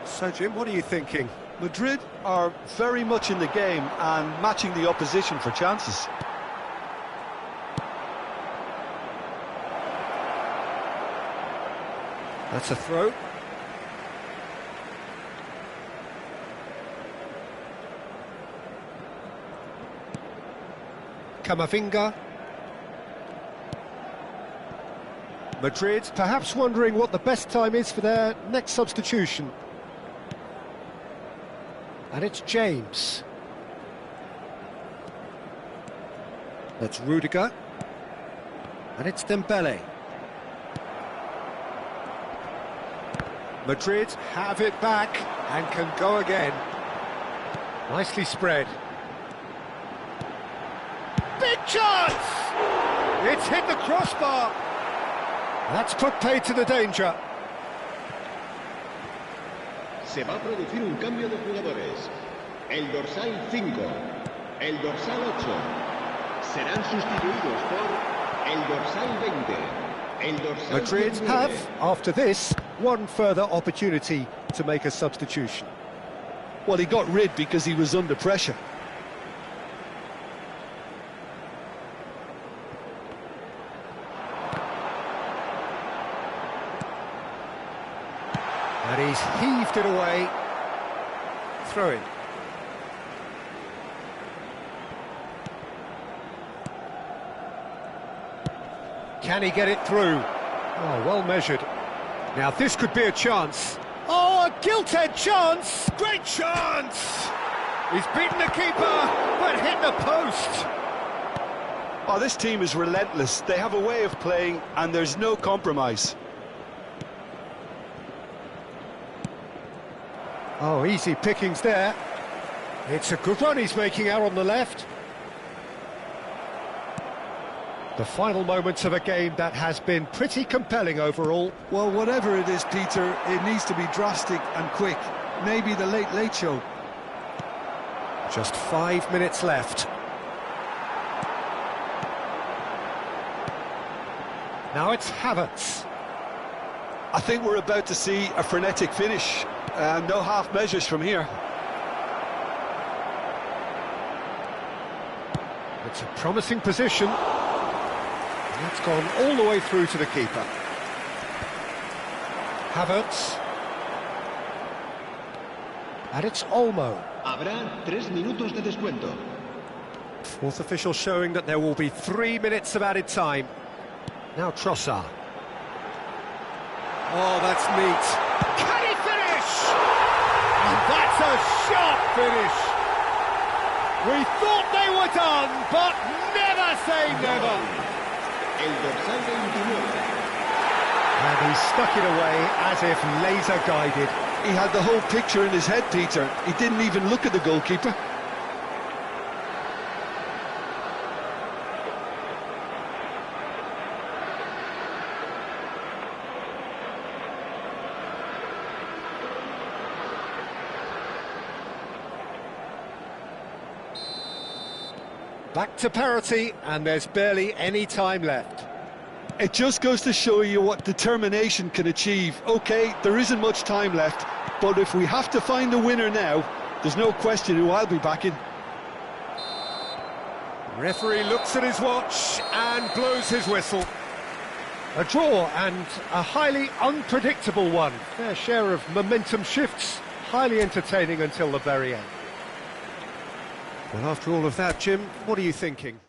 [SPEAKER 2] So, Jim, what are you thinking?
[SPEAKER 3] Madrid are very much in the game and matching the opposition for chances.
[SPEAKER 2] That's a throw. Camavinga. Madrid perhaps wondering what the best time is for their next substitution. And it's James. That's Rudiger. And it's Dembele. Madrid have it back and can go again. Nicely spread. Big chance! It's hit the crossbar. That's put paid to the danger.
[SPEAKER 1] Se va a producir un cambio de jugadores. El dorsal 5, el dorsal 8 serán sustituidos por el dorsal 20. El dorsal
[SPEAKER 2] Madrid
[SPEAKER 1] 19.
[SPEAKER 2] have, after this, one further opportunity to make a substitution.
[SPEAKER 3] Well, he got rid because he was under pressure.
[SPEAKER 2] And he's heaved it away. Throw in. Can he get it through? Oh, well measured. Now this could be a chance. Oh, a gilt-edged chance! Great chance! He's beaten the keeper, but hit the post.
[SPEAKER 3] Oh, this team is relentless. They have a way of playing, and there's no compromise.
[SPEAKER 2] Oh, easy pickings there. It's a good run he's making out on the left. The final moments of a game that has been pretty compelling overall.
[SPEAKER 3] Well, whatever it is, Peter, it needs to be drastic and quick. Maybe the late show.
[SPEAKER 2] Just 5 minutes left. Now it's Havertz.
[SPEAKER 3] I think we're about to see a frenetic finish. No half measures from here.
[SPEAKER 2] It's a promising position. That's gone all the way through to the keeper. Havertz. And it's Olmo.
[SPEAKER 1] Habrá 3 minutos de descuento.
[SPEAKER 2] Fourth official showing that there will be 3 minutes of added time. Now Trossard. Oh, that's neat. Can he finish? And that's a sharp finish. We thought they were done, but never say never.
[SPEAKER 1] El dorsal 29.
[SPEAKER 2] And he stuck it away as if laser guided.
[SPEAKER 3] He had the whole picture in his head, Peter. He didn't even look at the goalkeeper.
[SPEAKER 2] Back to parity, and there's barely any time left.
[SPEAKER 3] It just goes to show you what determination can achieve. OK, there isn't much time left, but if we have to find a winner now, there's no question who I'll be backing.
[SPEAKER 2] Referee looks at his watch and blows his whistle. A draw, and a highly unpredictable one. Fair share of momentum shifts, highly entertaining until the very end. Well, after all of that, Jim, what are you thinking?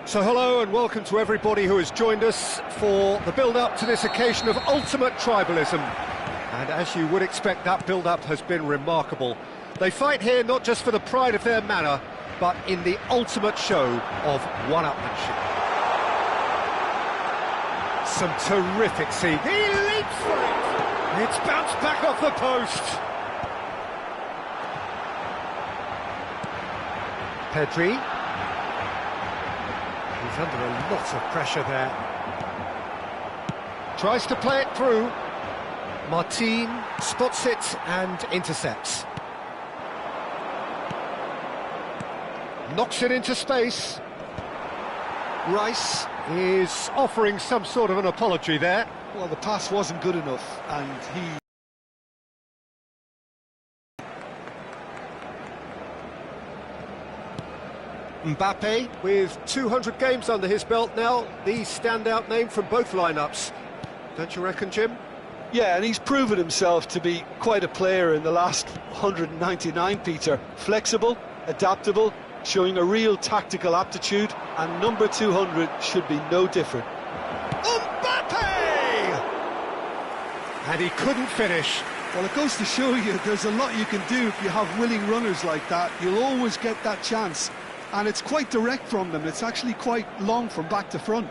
[SPEAKER 2] So hello and welcome to everybody who has joined us for the build-up to this occasion of ultimate tribalism. And as you would expect, that build-up has been remarkable. They fight here not just for the pride of their manor, but in the ultimate show of one-upmanship. Some terrific seeing. He leaps for it! It's bounced back off the post. Pedri. He's under a lot of pressure there. Tries to play it through. Martin spots it and intercepts. Knocks it into space. Rice is offering some sort of an apology there.
[SPEAKER 3] Well, the pass wasn't good enough, and he...
[SPEAKER 2] Mbappe, with 200 games under his belt now, the standout name from both lineups. Don't you reckon, Jim?
[SPEAKER 3] Yeah, and he's proven himself to be quite a player in the last 199, Peter. Flexible, adaptable, showing a real tactical aptitude, and number 200 should be no different.
[SPEAKER 2] Mbappe! And he couldn't finish.
[SPEAKER 3] Well, it goes to show you there's a lot you can do if you have willing runners like that. You'll always get that chance. And it's quite direct from them. It's actually quite long from back to front.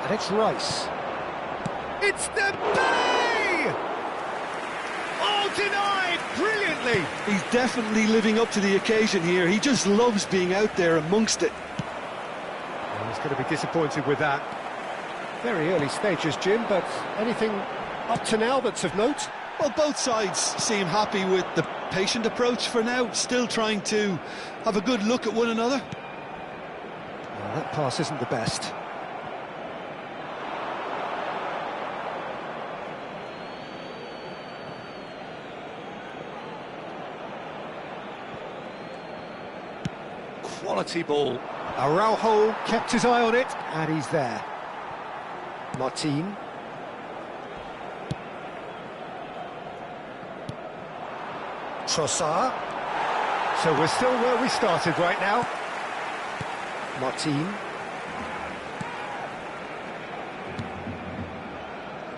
[SPEAKER 2] And it's Rice. It's Dembele! Oh, denied brilliantly!
[SPEAKER 3] He's definitely living up to the occasion here. He just loves being out there amongst it.
[SPEAKER 2] Well, he's going to be disappointed with that. Very early stages, Jim, but anything up to now that's of note?
[SPEAKER 3] Well, both sides seem happy with the patient approach for now, still trying to have a good look at one another.
[SPEAKER 2] Well, that pass isn't the best. Quality ball. Araujo kept his eye on it, and he's there. Martin. Trossard. So we're still where we started right now. Martin.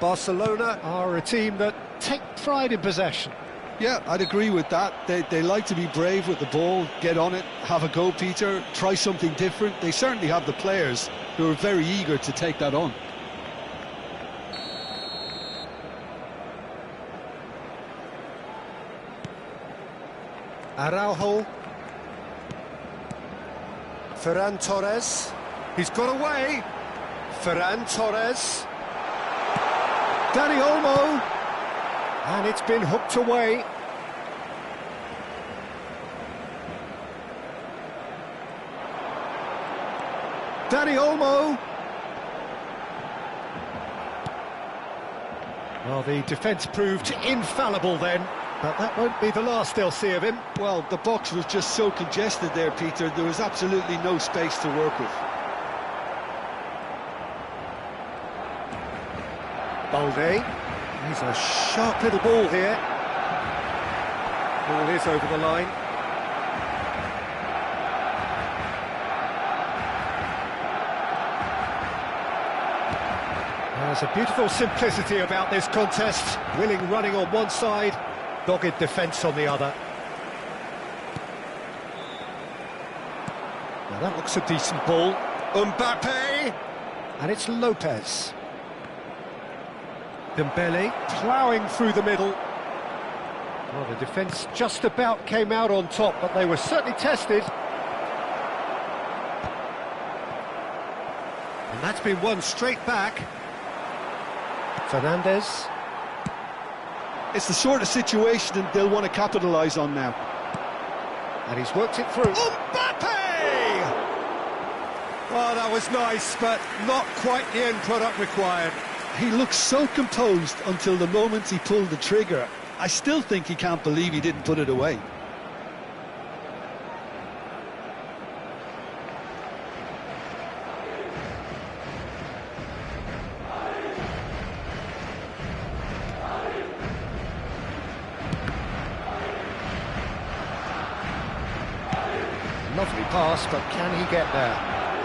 [SPEAKER 2] Barcelona are a team that take pride in possession.
[SPEAKER 3] Yeah, I'd agree with that. They like to be brave with the ball, get on it, have a go, Peter, try something different. They certainly have the players who are very eager to take that on.
[SPEAKER 2] Araujo. Ferran Torres. He's got away. Ferran Torres. Dani Olmo. And it's been hooked away. Dani Olmo. Well, the defence proved infallible then, but that won't be the last they'll see of him.
[SPEAKER 3] Well, the box was just so congested there, Peter. There was absolutely no space to work with.
[SPEAKER 2] Balde. He's a sharp little ball here. Ball is over the line. There's a beautiful simplicity about this contest. Willing running on one side, dogged defence on the other. Now that looks a decent ball. Mbappe! And it's Lopez. Dembele ploughing through the middle. Well, the defence just about came out on top, but they were certainly tested. And that's been won straight back. Fernandez.
[SPEAKER 3] It's the sort of situation that they'll want to capitalise on now.
[SPEAKER 2] And he's worked it through. Mbappe! Oh, that was nice, but not quite the end product required.
[SPEAKER 3] He looked so composed until the moment he pulled the trigger. I still think he can't believe he didn't put it away.
[SPEAKER 2] pass, but can he get there?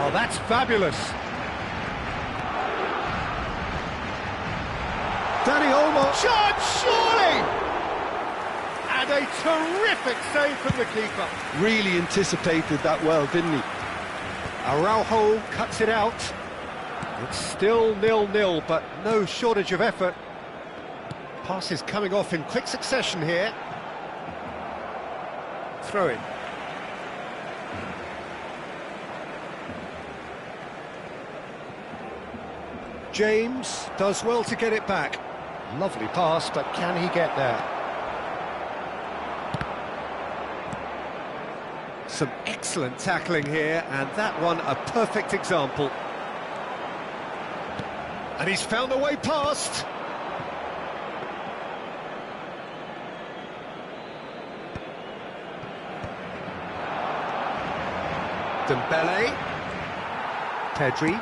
[SPEAKER 2] Oh, that's fabulous. Danny Olmo. Shot, surely! And a terrific save from the keeper.
[SPEAKER 3] Really anticipated that well, didn't he?
[SPEAKER 2] Araujo cuts it out. It's still 0-0, but no shortage of effort. Passes coming off in quick succession here. Throw in. James does well to get it back. Lovely pass, but can he get there? Some excellent tackling here, and that one a perfect example. And he's found a way past. Dembele. Pedri.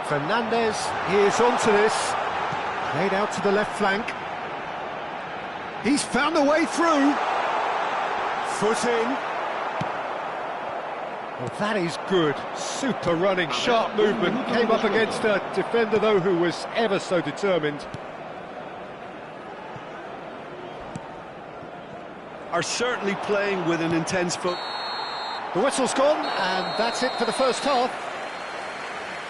[SPEAKER 2] Fernandez, he is onto this. Played out to the left flank. He's found a way through. Foot in. Well, that is good. Super running, sharp movement. Came up against a defender, though, who was ever so determined.
[SPEAKER 4] Are certainly playing with an intense foot.
[SPEAKER 2] The whistle's gone, and that's it for the first half.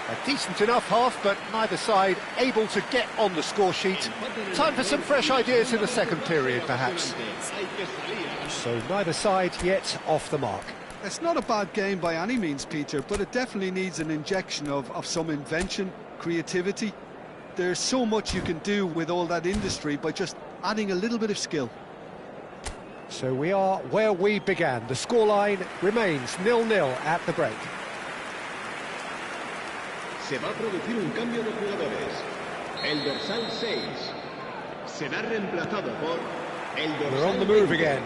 [SPEAKER 2] A decent enough half, but neither side able to get on the score sheet. Time for some fresh ideas in the second period, perhaps. So neither side yet off the mark.
[SPEAKER 3] It's not a bad game by any means, Peter, but it definitely needs an injection of some invention, creativity. There's so much you can do with all that industry by just adding a little bit of skill.
[SPEAKER 2] So we are where we began. The scoreline remains 0-0 at the break.
[SPEAKER 1] Se va a producir un cambio de jugadores. El dorsal 6 será reemplazado por el dorsal.
[SPEAKER 2] We're on the move 20. Again.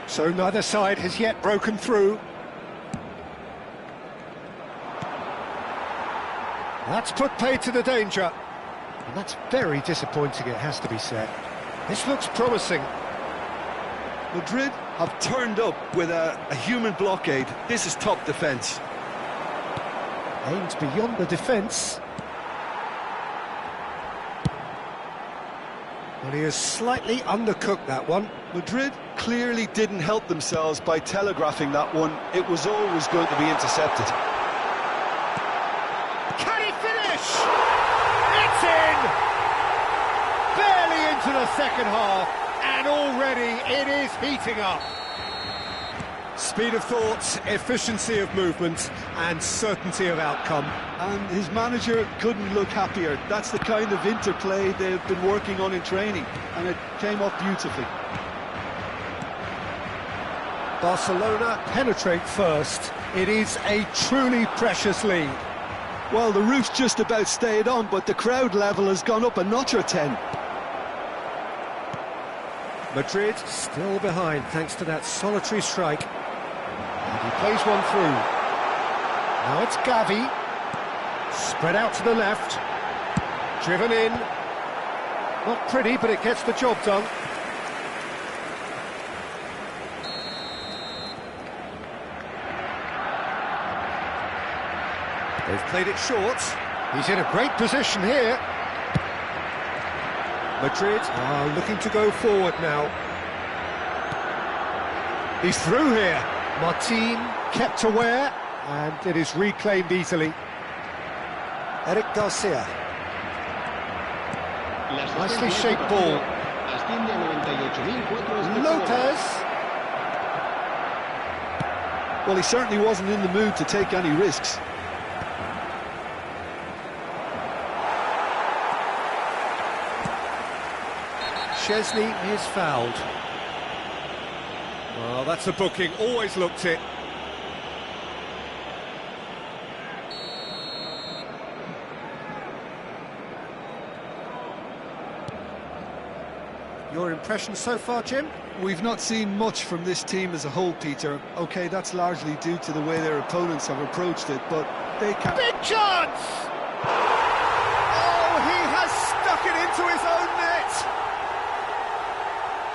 [SPEAKER 2] So neither side has yet broken through. That's put paid to the danger. And that's very disappointing, it has to be said. This looks promising.
[SPEAKER 4] Madrid have turned up with a human blockade. This is top defence.
[SPEAKER 2] Aims beyond the defence. Well, he has slightly undercooked that one.
[SPEAKER 3] Madrid clearly didn't help themselves by telegraphing that one. It was always going to be intercepted.
[SPEAKER 2] Can he finish? It's in! Barely into the second half, and already it is heating up. Speed of thought, efficiency of movement, and certainty of outcome.
[SPEAKER 3] And his manager couldn't look happier. That's the kind of interplay they've been working on in training, and it came off beautifully.
[SPEAKER 2] Barcelona penetrate first. It is a truly precious lead.
[SPEAKER 3] Well, the roof's just about stayed on, but the crowd level has gone up a notch or 10.
[SPEAKER 2] Madrid still behind thanks to that solitary strike. And he plays one through. Now it's Gavi. Spread out to the left. Driven in. Not pretty, but it gets the job done. They've played it short. He's in a great position here. Madrid are looking to go forward now. He's through here. Martin kept aware, and it is reclaimed easily. Eric Garcia. Nicely shaped ball. Lopez.
[SPEAKER 3] Well, he certainly wasn't in the mood to take any risks.
[SPEAKER 2] Szczesny is fouled. Well, that's a booking, always looked it. Your impression so far, Jim?
[SPEAKER 3] We've not seen much from this team as a whole, Peter. OK, that's largely due to the way their opponents have approached it, but they can't...
[SPEAKER 2] Big chance! Oh, he has stuck it into his own net!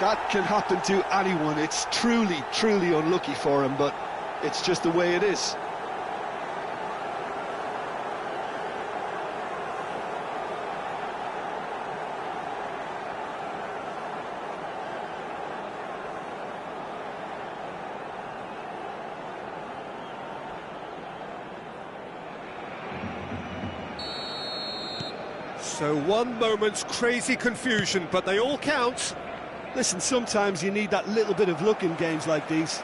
[SPEAKER 3] That can happen to anyone. It's truly, truly unlucky for him, but it's just the way it is.
[SPEAKER 2] So one moment's crazy confusion, but they all count.
[SPEAKER 3] Listen, sometimes you need that little bit of luck in games like these.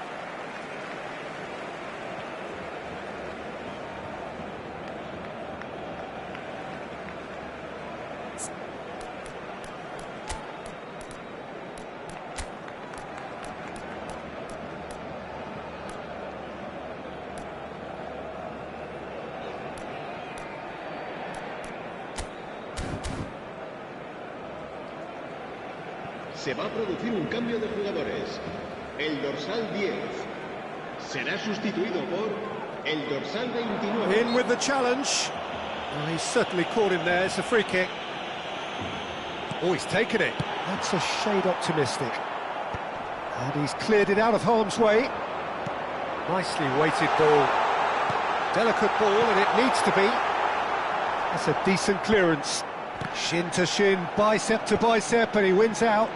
[SPEAKER 1] Se va a producir un cambio de jugadores. El dorsal 10 será sustituido por el dorsal 29.
[SPEAKER 2] In with the challenge. Well, he's certainly caught him there. It's a free kick. Oh, he's taken it. That's a shade optimistic. And he's cleared it out of harm's way. Nicely weighted ball. Delicate ball, and it needs to be. That's a decent clearance. Shin to shin, bicep to bicep, and he wins out.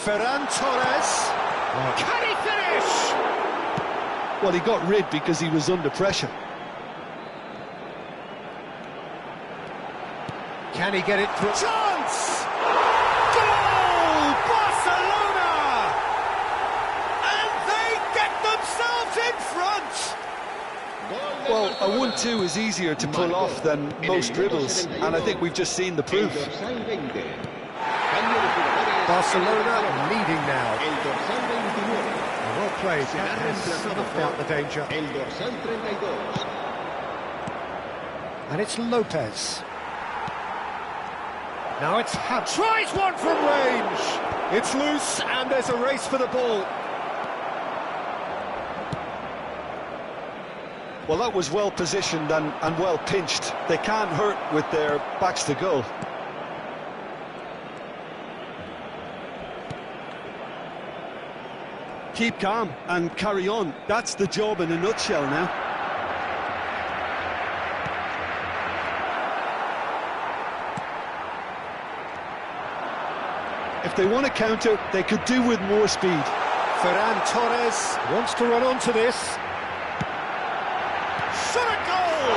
[SPEAKER 2] Ferran Torres. Can he finish?
[SPEAKER 3] Well, he got rid because he was under pressure.
[SPEAKER 2] Can he get it through? Chance! Goal! Barcelona! And they get themselves in front!
[SPEAKER 3] Well, a 1-2 is easier to pull off than most dribbles, and I think we've just seen the proof.
[SPEAKER 2] Barcelona leading now. Well played, that has snuffed out the danger. And it's Lopez. Now it's tries one from range. It's loose, and there's a race for the ball.
[SPEAKER 3] Well, that was well positioned and well pinched. They can't hurt with their backs to goal.
[SPEAKER 4] Keep calm and carry on. That's the job in a nutshell now.
[SPEAKER 3] If they want to counter, they could do with more speed.
[SPEAKER 2] Ferran Torres wants to run onto this. Shot a goal!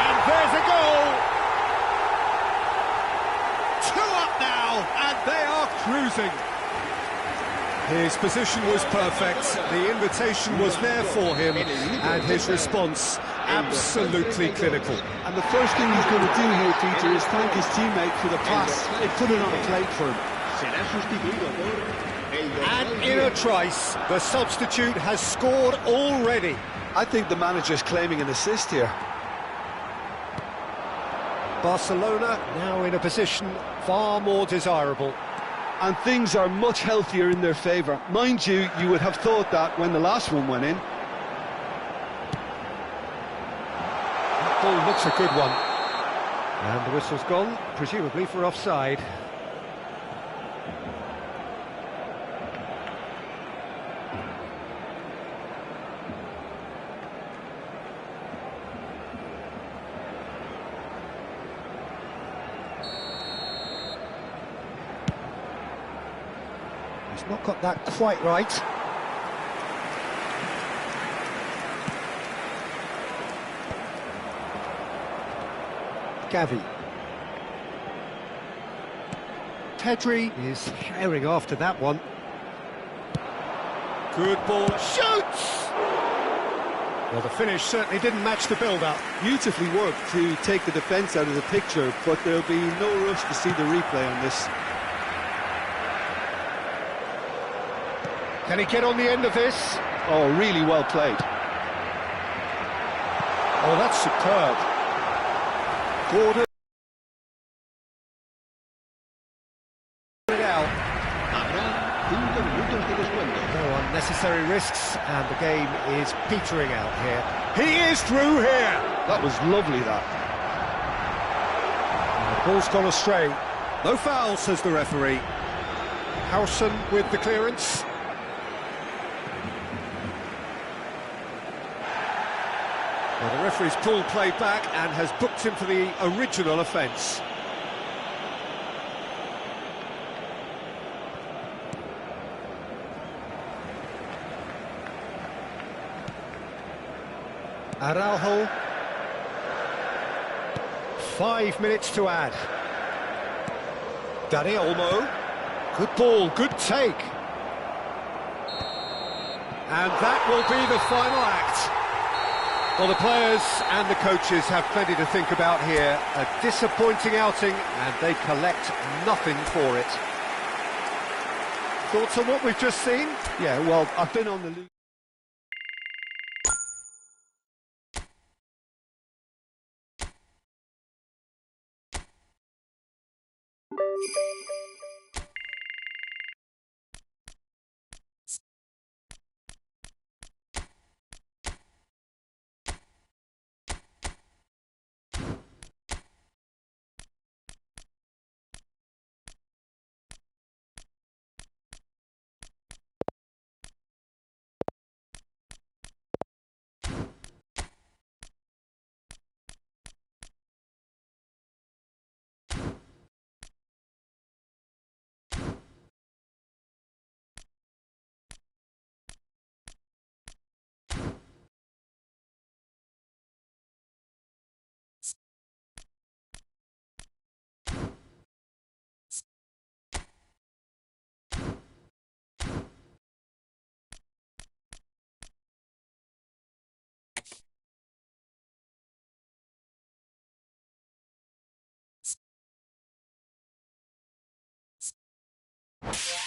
[SPEAKER 2] And there's a goal! 2 up now, and they are cruising. His position was perfect, the invitation was there for him, and his response absolutely clinical.
[SPEAKER 3] And the first thing he's going to do here, Peter, is thank his teammate for the pass. They put it on a plate for him.
[SPEAKER 2] And in a trice, the substitute has scored already.
[SPEAKER 3] I think the manager's claiming an assist here.
[SPEAKER 2] Barcelona now in a position far more desirable.
[SPEAKER 3] And things are much healthier in their favour. Mind you, you would have thought that when the last one went in.
[SPEAKER 2] That ball looks a good one. And the whistle's gone, presumably for offside. He's not got that quite right. Gavi. Pedri is herring after that one. Good ball. Shoots! Well, the finish certainly didn't match the build-up.
[SPEAKER 4] Beautifully worked to take the defence out of the picture, but there'll be no rush to see the replay on this.
[SPEAKER 2] Can he get on the end of this?
[SPEAKER 3] Oh, really well played.
[SPEAKER 2] Oh, that's superb. Gordon. It out. No unnecessary risks, and the game is petering out here. He is through here.
[SPEAKER 3] That was lovely, that.
[SPEAKER 2] And the ball's gone astray. No foul, says the referee. Howson with the clearance. Well, the referee's pulled play back and has booked him for the original offence. Araujo. 5 minutes to add. Dani Olmo. Good ball, good take. And that will be the final act. Well, the players and the coaches have plenty to think about here. A disappointing outing, and they collect nothing for it. Thoughts on what we've just seen?
[SPEAKER 3] Yeah, well, I've been on the loop.
[SPEAKER 2] You